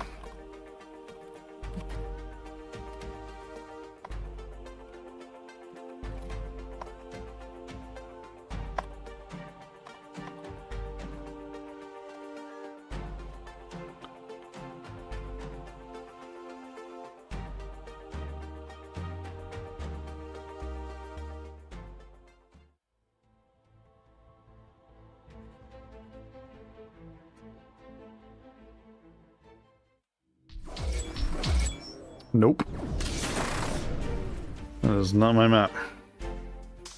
Nope. That is not my map.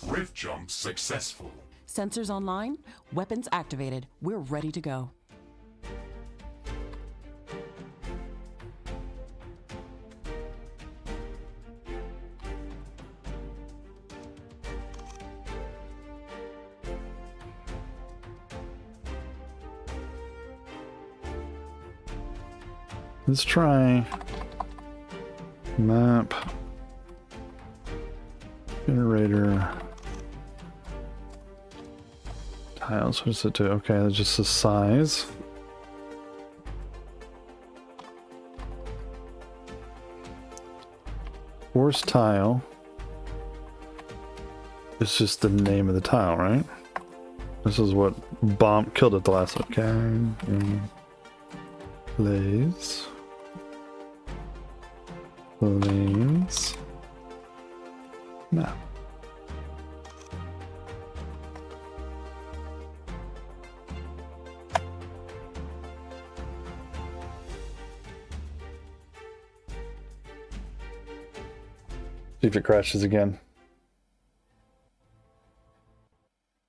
Rift jump successful. Sensors online, weapons activated. We're ready to go. Let's try map generator tiles. What does it do? Okay, that's just the size. Force tile. It's just the name of the tile, right? This is what bomb killed it the last one. Okay. Plays. Lanes. Map. See if it crashes again.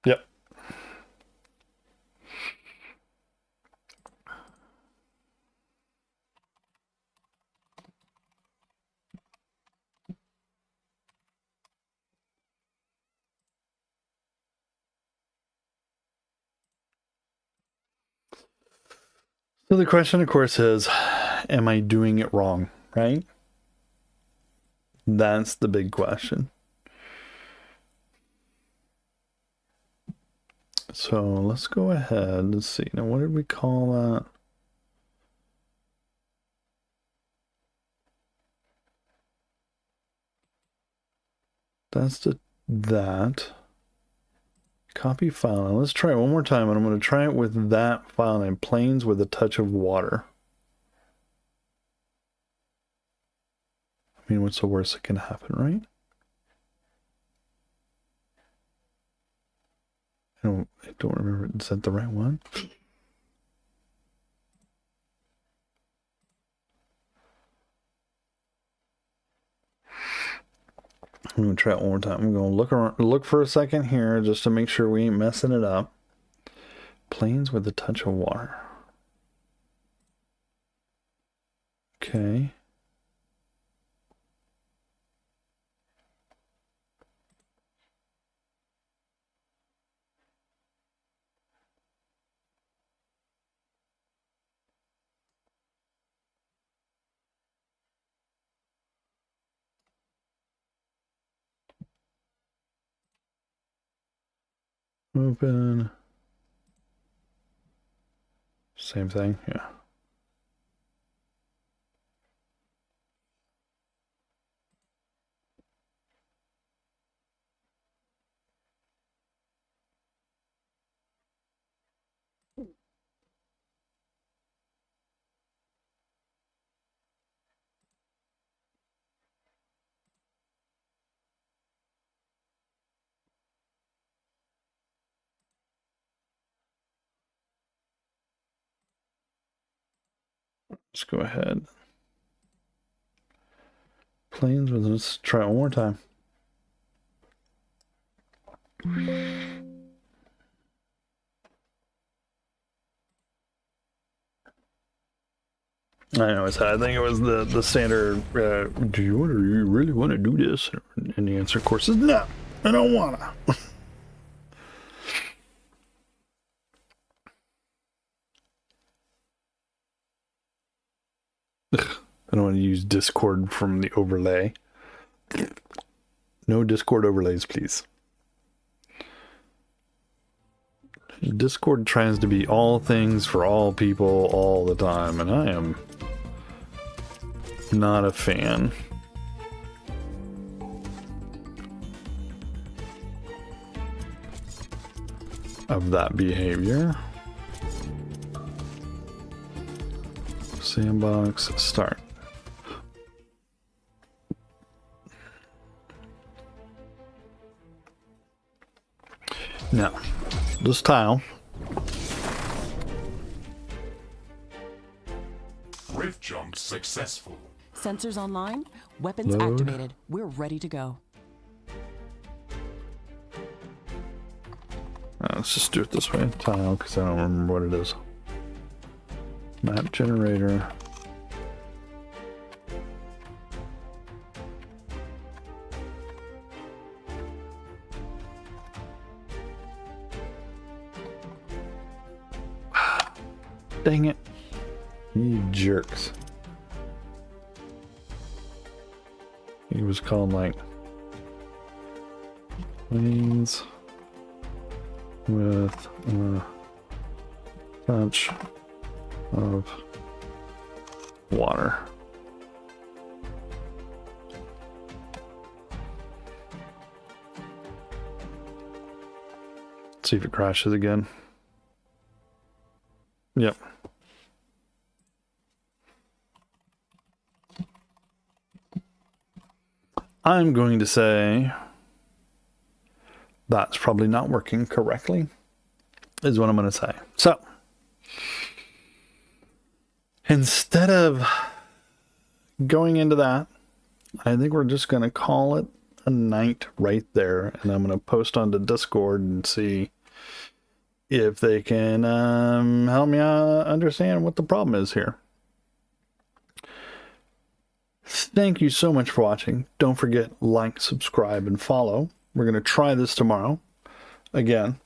Yep. So the question, of course, is, am I doing it wrong, right? That's the big question. So let's go ahead. Let's see. Now, what did we call that? That's that. Copy file. Now let's try it one more time, and I'm going to try it with that file name, Plains with a Touch of Water. I mean, what's the worst that can happen, right? I don't remember. Is that the right one? I'm going to try it one more time. I'm going to look for a second here just to make sure we ain't messing it up. Plains with a Touch of Water. Okay. Open. Same thing, yeah. Let's go ahead. Planes, let's try it one more time. I know it's I think it was the standard. Do you really want to do this? And the answer, of course, is no. I don't wanna. I don't want to use Discord from the overlay. No Discord overlays, please. Discord tries to be all things for all people all the time, and I am not a fan. Of that behavior. Sandbox, start. Now, this tile. Rift jump successful. Sensors online. Weapons Load. activated. We're ready to go. Let's just do it this way. Tile, because I don't remember what it is. Map generator. Dang it. You jerks. He was called like planes with a touch of water. Let's see if it crashes again. Yep. I'm going to say that's probably not working correctly, is what I'm going to say. So, instead of going into that, I think we're just going to call it a night right there, and I'm going to post onto Discord and see if they can help me understand what the problem is here. Thank you so much for watching. Don't forget, like, subscribe, and follow. We're going to try this tomorrow. Again,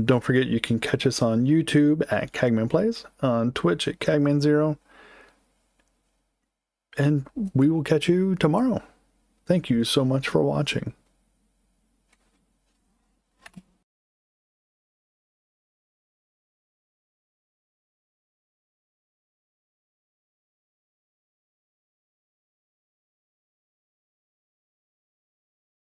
don't forget you can catch us on YouTube at Cagman Plays, on Twitch at Cagman0, and we will catch you tomorrow. Thank you so much for watching.